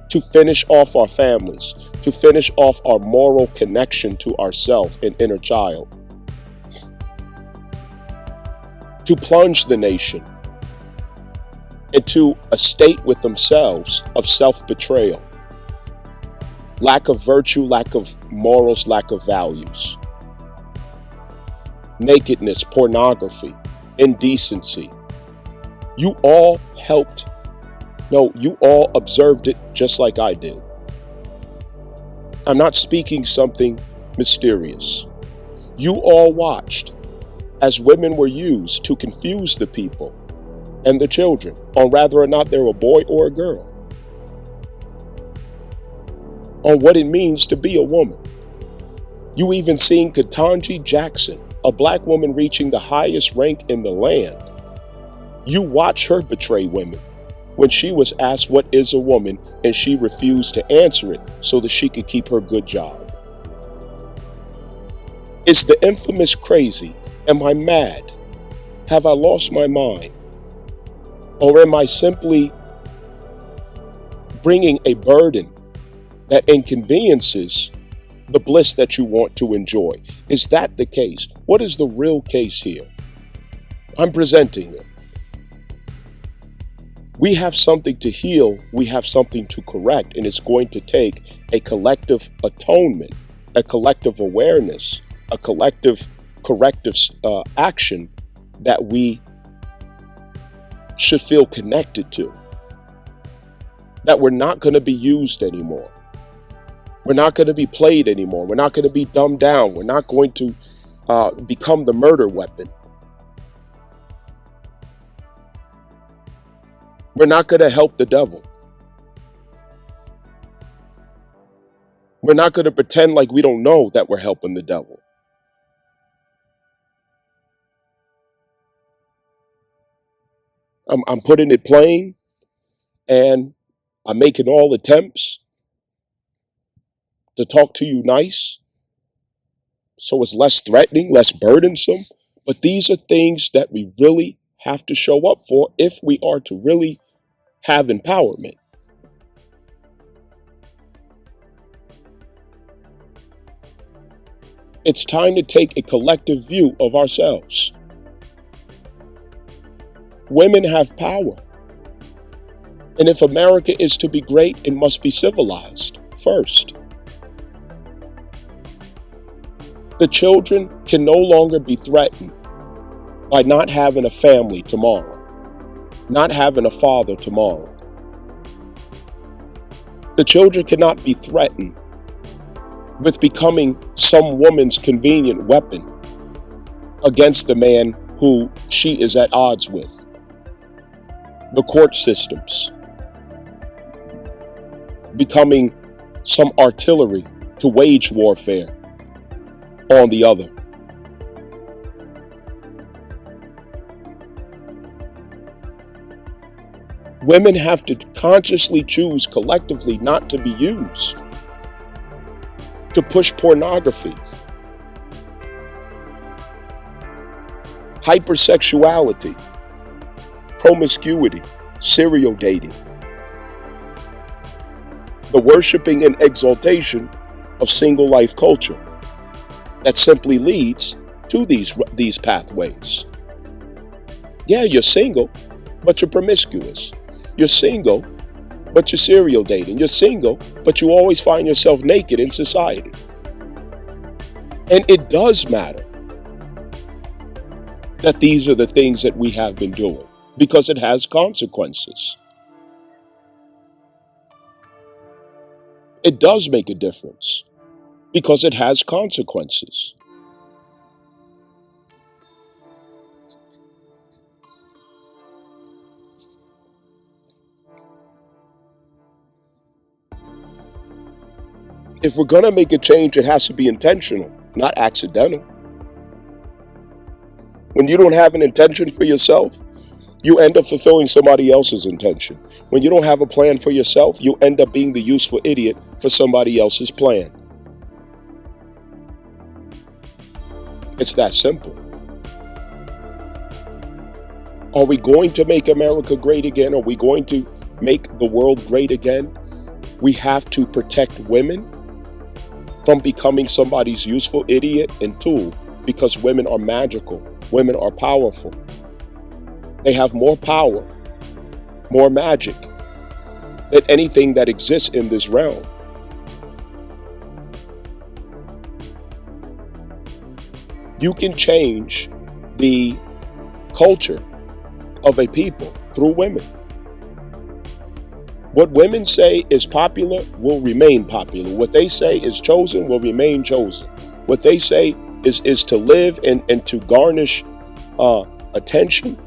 to finish off our families, to finish off our moral connection to ourself and inner child, to plunge the nation into a state with themselves of self-betrayal, lack of virtue, lack of morals, lack of values, nakedness, pornography, indecency. You all helped. No, you all observed it just like I did. I'm not speaking something mysterious. You all watched as women were used to confuse the people and the children on whether or not they're a boy or a girl, on what it means to be a woman. You even seen Ketanji Jackson, a black woman reaching the highest rank in the land. You watch her betray women when she was asked what is a woman and she refused to answer it so that she could keep her good job. Is the infamous crazy? Am I mad? Have I lost my mind? Or am I simply bringing a burden that inconveniences the bliss that you want to enjoy? Is that the case? What is the real case here? I'm presenting it. We have something to heal, we have something to correct, and it's going to take a collective atonement, a collective awareness, a collective corrective action that we should feel connected to. That we're not going to be used anymore. We're not going to be played anymore. We're not going to be dumbed down. We're not going to become the murder weapon. We're not going to help the devil. We're not going to pretend like we don't know that we're helping the devil. I'm putting it plain, and I'm making all attempts to talk to you nice, so it's less threatening, less burdensome. But these are things that we really have to show up for if we are to really have empowerment. It's time to take a collective view of ourselves. Women have power. And if America is to be great, it must be civilized first. The children can no longer be threatened by not having a family tomorrow, not having a father tomorrow. The children cannot be threatened with becoming some woman's convenient weapon against the man who she is at odds with. The court systems becoming some artillery to wage warfare on the other. Women have to consciously choose collectively not to be used to push pornography, hypersexuality, promiscuity, serial dating, the worshiping and exaltation of single life culture that simply leads to these pathways. Yeah, you're single, but you're promiscuous. You're single, but you're serial dating. You're single, but you always find yourself naked in society. And it does matter that these are the things that we have been doing, because it has consequences. It does make a difference because it has consequences. If we're going to make a change, it has to be intentional, not accidental. When you don't have an intention for yourself, you end up fulfilling somebody else's intention. When you don't have a plan for yourself, you end up being the useful idiot for somebody else's plan. It's that simple. Are we going to make America great again? Are we going to make the world great again? We have to protect women from becoming somebody's useful idiot and tool, because women are magical. Women are powerful. They have more power more magic than anything that exists in this realm. You can change the culture of a people through women. What women say is popular will remain popular. What they say is chosen will remain chosen. What they say is to live and to garnish attention,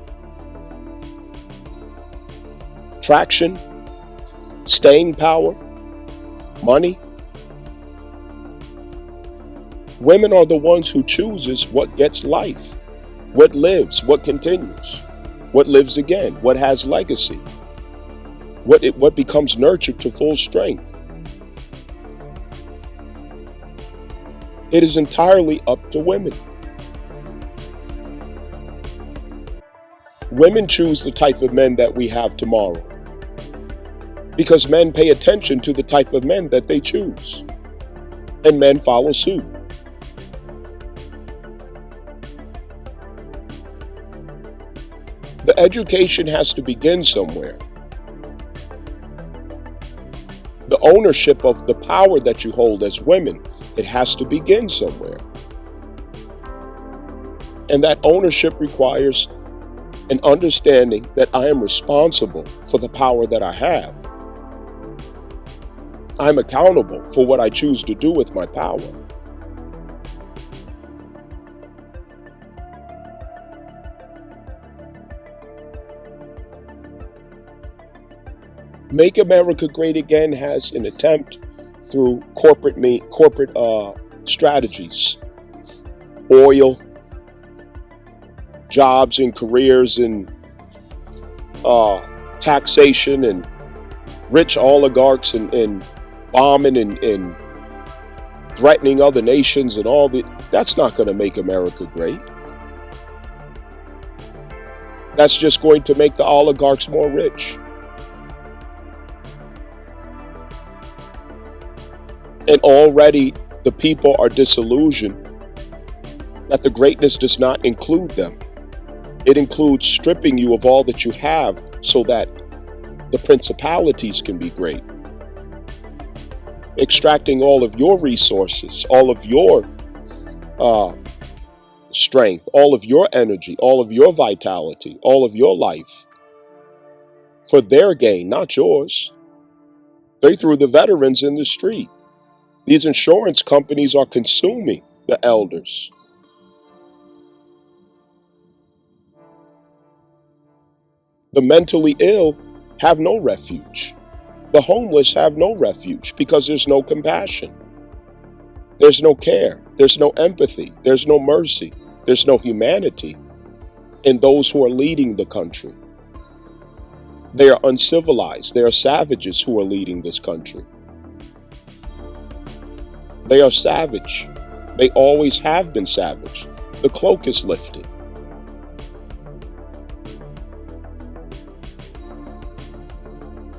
traction, staying power, money. Women are the ones who chooses what gets life, what lives, what continues, what lives again, what has legacy, what becomes nurtured to full strength. It is entirely up to women. Women choose the type of men that we have tomorrow, because men pay attention to the type of men that they choose, and men follow suit. The education has to begin somewhere. The ownership of the power that you hold as women, it has to begin somewhere. And that ownership requires an understanding that I am responsible for the power that I have. I'm accountable for what I choose to do with my power. Make America Great Again has an attempt through corporate strategies, oil, jobs and careers, and taxation, and rich oligarchs, and bombing and threatening other nations and all that. That's not going to make America great. That's just going to make the oligarchs more rich. And already the people are disillusioned that the greatness does not include them. It includes stripping you of all that you have so that the principalities can be great. Extracting all of your resources, all of your strength, all of your energy, all of your vitality, all of your life for their gain, not yours. They threw the veterans in the street. These insurance companies are consuming the elders. The mentally ill have no refuge. The homeless have no refuge because there's no compassion. There's no care. There's no empathy. There's no mercy. There's no humanity in those who are leading the country. They are uncivilized. They are savages who are leading this country. They are savage. They always have been savage. The cloak is lifted.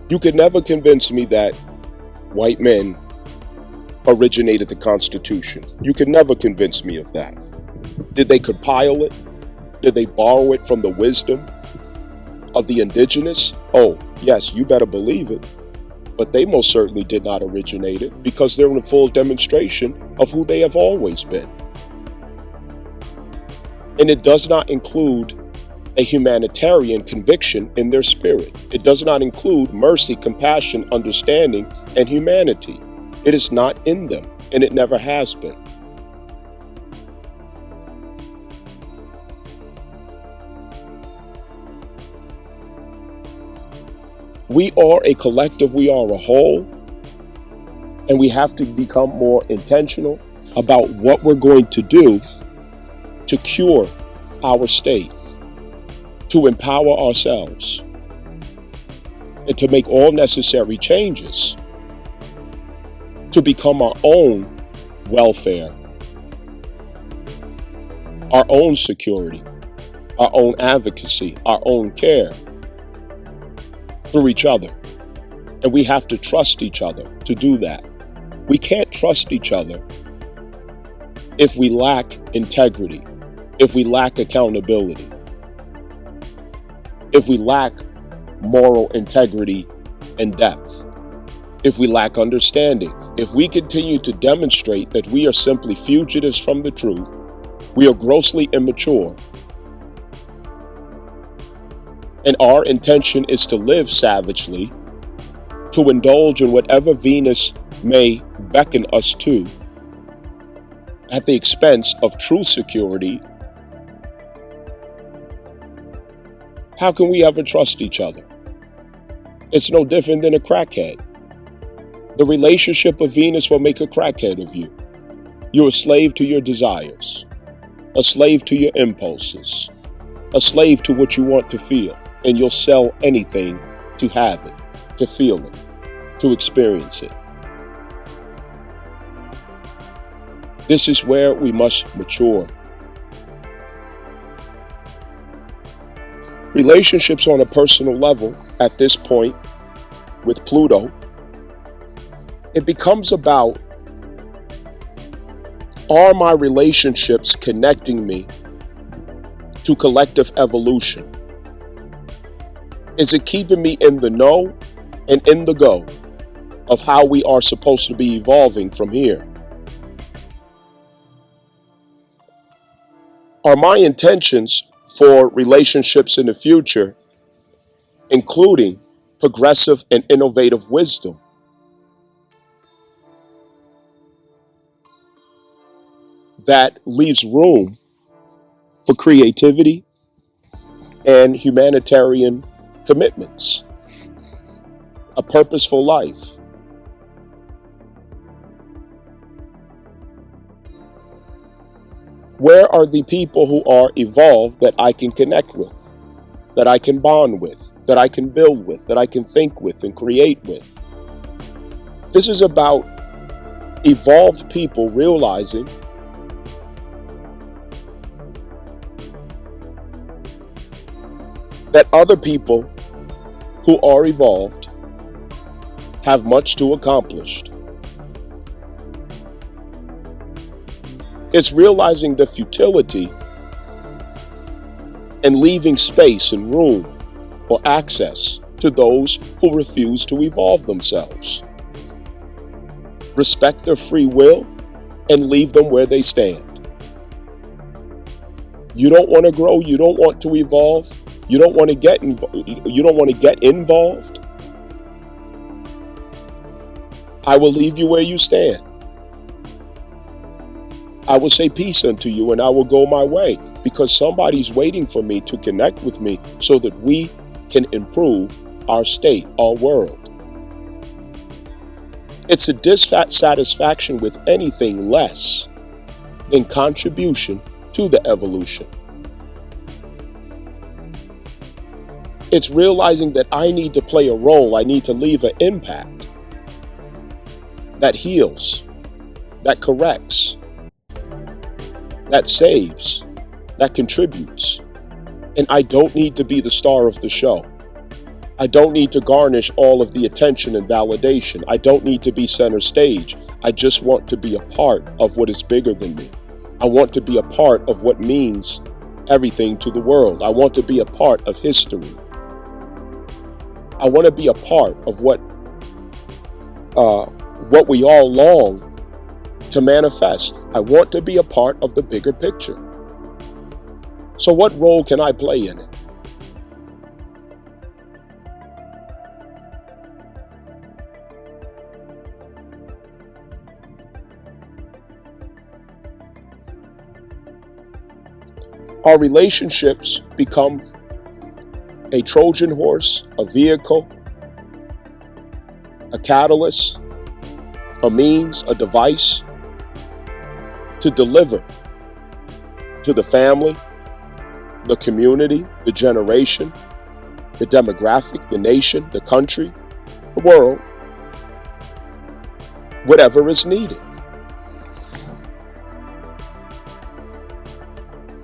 You could never convince me that white men originated the Constitution. You could never convince me of that. Did they compile it? Did they borrow it from the wisdom of the indigenous? Oh, yes, you better believe it. But they most certainly did not originate it, because they're in a full demonstration of who they have always been. And it does not include a humanitarian conviction in their spirit. It does not include mercy, compassion, understanding, and humanity. It is not in them, and it never has been. We are a collective, we are a whole, and we have to become more intentional about what we're going to do to cure our state, to empower ourselves, and to make all necessary changes to become our own welfare, our own security, our own advocacy, our own care through each other. And we have to trust each other to do that. We can't trust each other if we lack integrity, if we lack accountability, if we lack moral integrity and depth. If we lack understanding, if we continue to demonstrate that we are simply fugitives from the truth, we are grossly immature, and our intention is to live savagely, to indulge in whatever Venus may beckon us to, at the expense of true security, how can we ever trust each other? It's no different than a crackhead. The relationship of Venus will make a crackhead of you. You're a slave to your desires, a slave to your impulses, a slave to what you want to feel, and you'll sell anything to have it, to feel it, to experience it. This is where we must mature. Relationships on a personal level at this point with Pluto, it becomes about, are my relationships connecting me to collective evolution? Is it keeping me in the know and in the go of how we are supposed to be evolving from here? Are my intentions for relationships in the future including progressive and innovative wisdom? That leaves room for creativity and humanitarian commitments, a purposeful life. Where are the people who are evolved that I can connect with, that I can bond with, that I can build with, that I can think with and create with? This is about evolved people realizing that other people who are evolved have much to accomplish. It's realizing the futility and leaving space and room or access to those who refuse to evolve themselves. Respect their free will and leave them where they stand. You don't want to grow, you don't want to evolve, you don't want to get involved. I will leave you where you stand. I will say peace unto you and I will go my way, because somebody's waiting for me to connect with me so that we can improve our state, our world. It's a dissatisfaction with anything less than contribution to the evolution. It's realizing that I need to play a role, I need to leave an impact that heals, that corrects, that saves, that contributes. And I don't need to be the star of the show. I don't need to garnish all of the attention and validation. I don't need to be center stage. I just want to be a part of what is bigger than me. I want to be a part of what means everything to the world. I want to be a part of history. I want to be a part of what we all long to manifest. I want to be a part of the bigger picture. So what role can I play in it? Our relationships become a Trojan horse, a vehicle, a catalyst, a means, a device to deliver to the family, the community, the generation, the demographic, the nation, the country, the world, whatever is needed.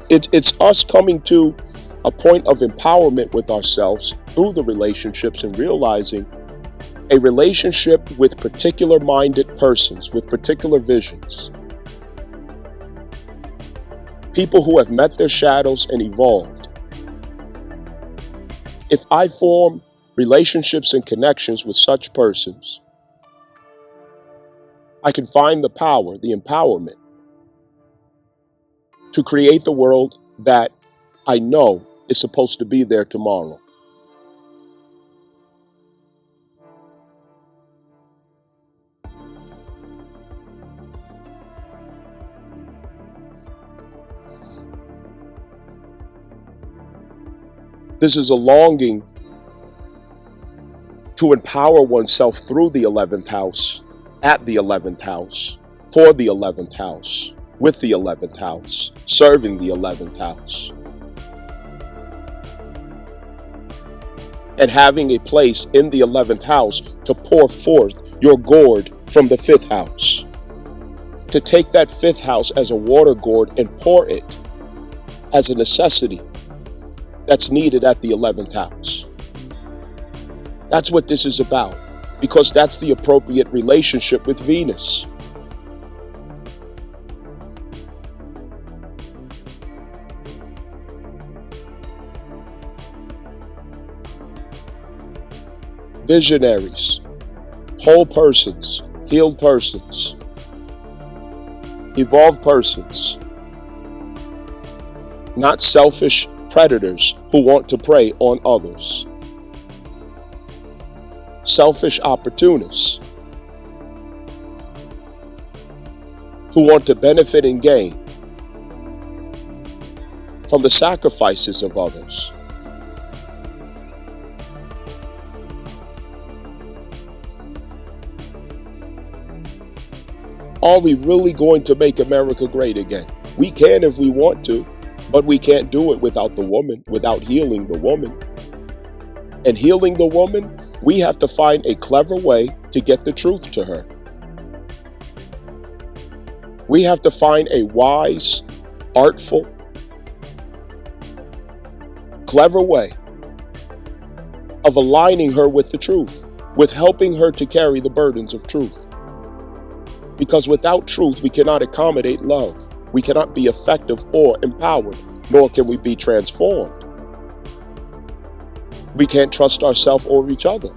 It's us coming to a point of empowerment with ourselves through the relationships and realizing a relationship with particular minded persons, with particular visions. People who have met their shadows and evolved. If I form relationships and connections with such persons, I can find the power, the empowerment to create the world that I know is supposed to be there tomorrow. This is a longing to empower oneself through the 11th house, at the 11th house, for the 11th house, with the 11th house, serving the 11th house, and having a place in the 11th house to pour forth your gourd from the 5th house, to take that 5th house as a water gourd and pour it as a necessity that's needed at the 11th house. That's what this is about, because that's the appropriate relationship with Venus. Visionaries, whole persons, healed persons, evolved persons, not selfish predators who want to prey on others. Selfish opportunists who want to benefit and gain from the sacrifices of others. Are we really going to make America great again? We can if we want to, but we can't do it without the woman, without healing the woman. And healing the woman, we have to find a clever way to get the truth to her. We have to find a wise, artful, clever way of aligning her with the truth, with helping her to carry the burdens of truth. Because without truth, we cannot accommodate love. We cannot be effective or empowered, nor can we be transformed. We can't trust ourselves or each other.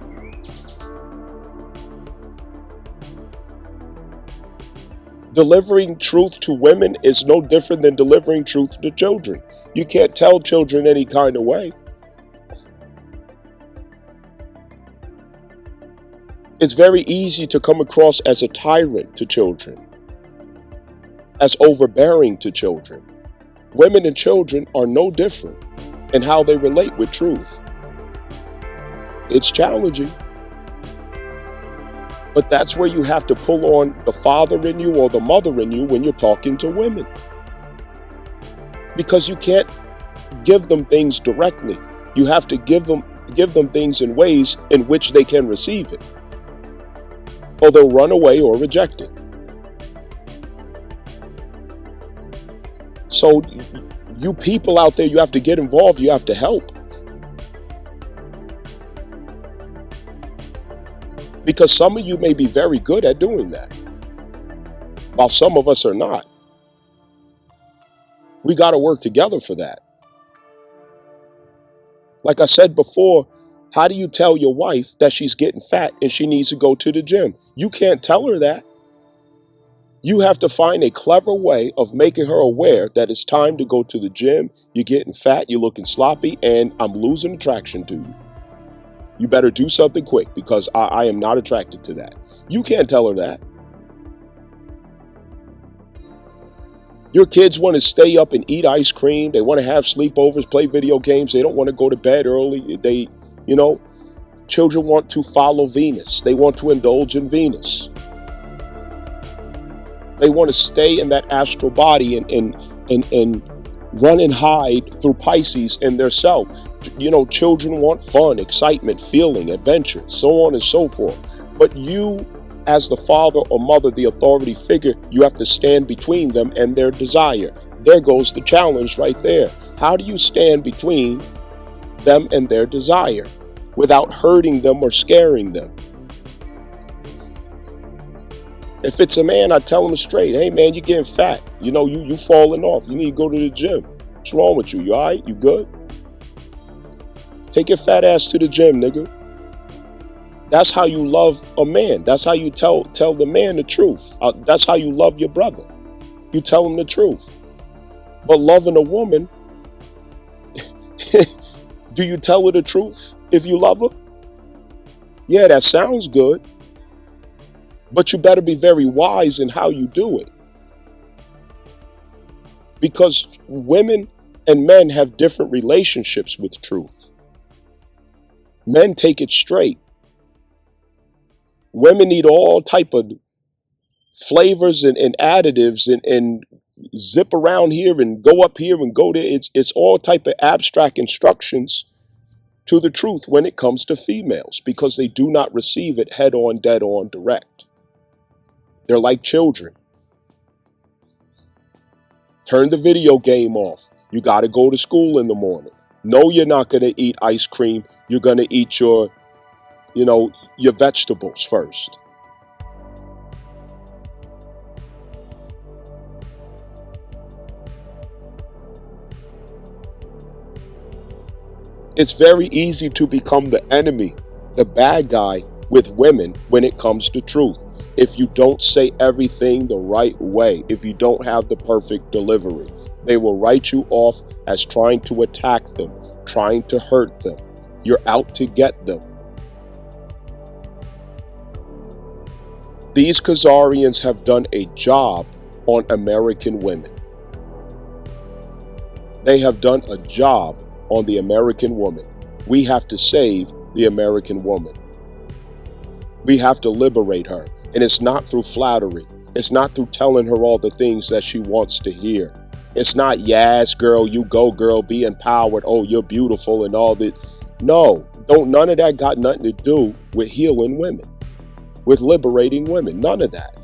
Delivering truth to women is no different than delivering truth to children. You can't tell children any kind of way. It's very easy to come across as a tyrant to children, as overbearing to children. Women and children are no different in how they relate with truth. It's challenging, but that's where you have to pull on the father in you or the mother in you when you're talking to women. Because you can't give them things directly. You have to give them things in ways in which they can receive it, or they'll run away or reject it. So you people out there, you have to get involved, you have to help. Because some of you may be very good at doing that, while some of us are not. We got to work together for that. Like I said before, how do you tell your wife that she's getting fat and she needs to go to the gym? You can't tell her that. You have to find a clever way of making her aware that it's time to go to the gym. You're getting fat, you're looking sloppy, and I'm losing attraction to you. You better do something quick because I am not attracted to that. You can't tell her that. Your kids want to stay up and eat ice cream. They want to have sleepovers, play video games. They don't want to go to bed early. Children want to follow Venus. They want to indulge in Venus. They want to stay in that astral body and run and hide through Pisces in their self. Children want fun, excitement, feeling, adventure, so on and so forth. But you, as the father or mother, the authority figure, you have to stand between them and their desire. There goes the challenge right there. How do you stand between them and their desire without hurting them or scaring them? If it's a man, I tell him straight, hey man, you're getting fat. You falling off. You need to go to the gym. What's wrong with you? You all right? You good? Take your fat ass to the gym, nigga. That's how you love a man. That's how you tell the man the truth. That's how you love your brother. You tell him the truth. But loving a woman, do you tell her the truth if you love her? Yeah, that sounds good. But you better be very wise in how you do it. Because women and men have different relationships with truth. Men take it straight. Women need all type of flavors and additives and zip around here and go up here and go there. It's all type of abstract instructions to the truth when it comes to females, because they do not receive it head on, dead on, direct. They're like children. Turn the video game off. You got to go to school in the morning. No, you're not going to eat ice cream. You're going to eat your vegetables first. It's very easy to become the enemy, the bad guy with women when it comes to truth. If you don't say everything the right way, if you don't have the perfect delivery, they will write you off as trying to attack them, trying to hurt them. You're out to get them. These Khazarians have done a job on American women. They have done a job on the American woman. We have to save the American woman. We have to liberate her. And it's not through flattery. It's not through telling her all the things that she wants to hear. It's not, yes, girl, you go, girl, be empowered. Oh, you're beautiful and all that. No, none of that got nothing to do with healing women, with liberating women. None of that.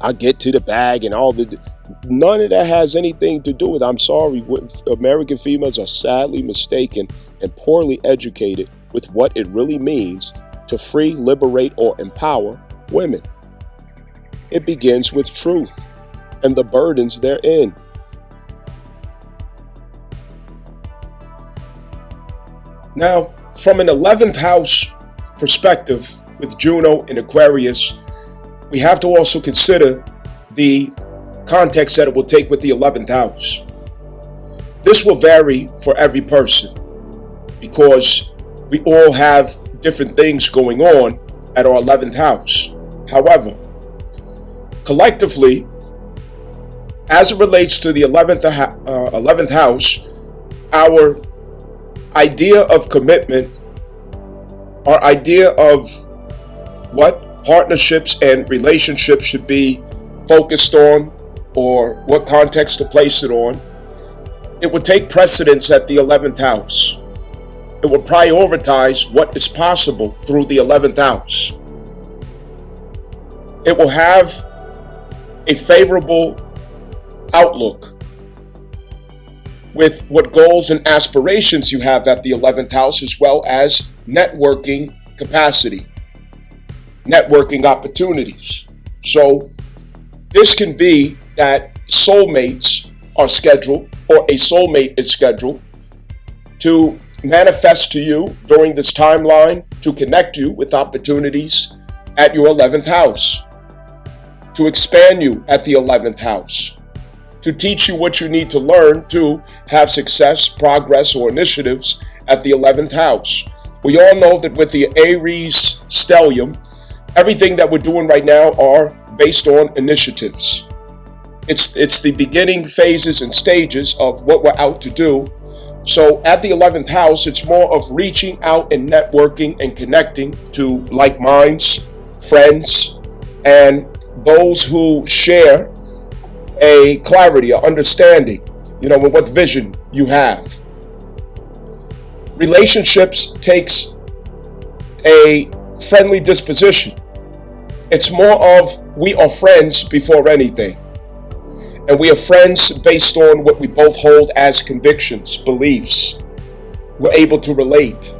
I get to the bag and all the. None of that has anything to do with. I'm sorry, American females are sadly mistaken and poorly educated with what it really means to free, liberate, or empower women. It begins with truth and the burdens therein. Now, from an 11th house perspective with Juno and Aquarius, we have to also consider the context that it will take with the 11th house. This will vary for every person because we all have different things going on at our 11th house. However, collectively, as it relates to the 11th house, our idea of commitment, our idea of what partnerships and relationships should be focused on, or what context to place it on, it would take precedence at the 11th house. It will prioritize what is possible through the 11th house. It will have a favorable outlook with what goals and aspirations you have at the 11th house, as well as networking capacity, networking opportunities. So this can be that soulmates are scheduled, or a soulmate is scheduled to manifest to you during this timeline, to connect you with opportunities at your 11th house, to expand you at the 11th house, to teach you what you need to learn to have success, progress, or initiatives at the 11th house. We all know that with the Aries stellium, everything that we're doing right now are based on initiatives. It's the beginning phases and stages of what we're out to do. So at the 11th house, it's more of reaching out and networking and connecting to like minds, friends, and those who share a clarity, or understanding, with what vision you have. Relationships takes a friendly disposition. It's more of we are friends before anything. And we are friends based on what we both hold as convictions, beliefs. We're able to relate.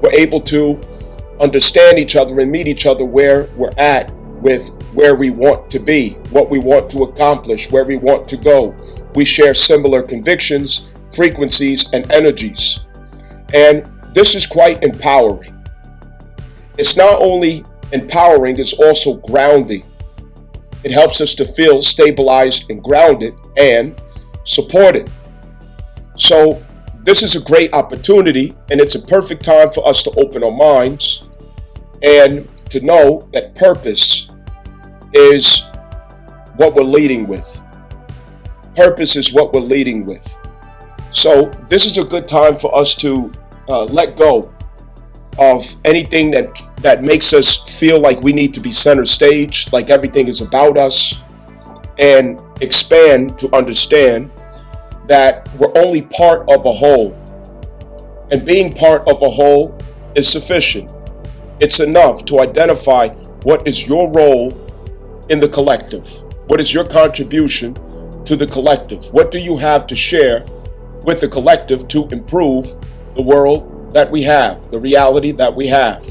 We're able to understand each other and meet each other where we're at with where we want to be, what we want to accomplish, where we want to go. We share similar convictions, frequencies, and energies. And this is quite empowering. It's not only empowering, it's also grounding. It helps us to feel stabilized and grounded and supported. So this is a great opportunity, and it's a perfect time for us to open our minds and to know that purpose is what we're leading with. Purpose is what we're leading with. So this is a good time for us to let go of anything that makes us feel like we need to be center stage, like everything is about us, and expand to understand that we're only part of a whole. And being part of a whole is sufficient. It's enough to identify what is your role in the collective. What is your contribution to the collective? What do you have to share with the collective to improve the world that we have, the reality that we have?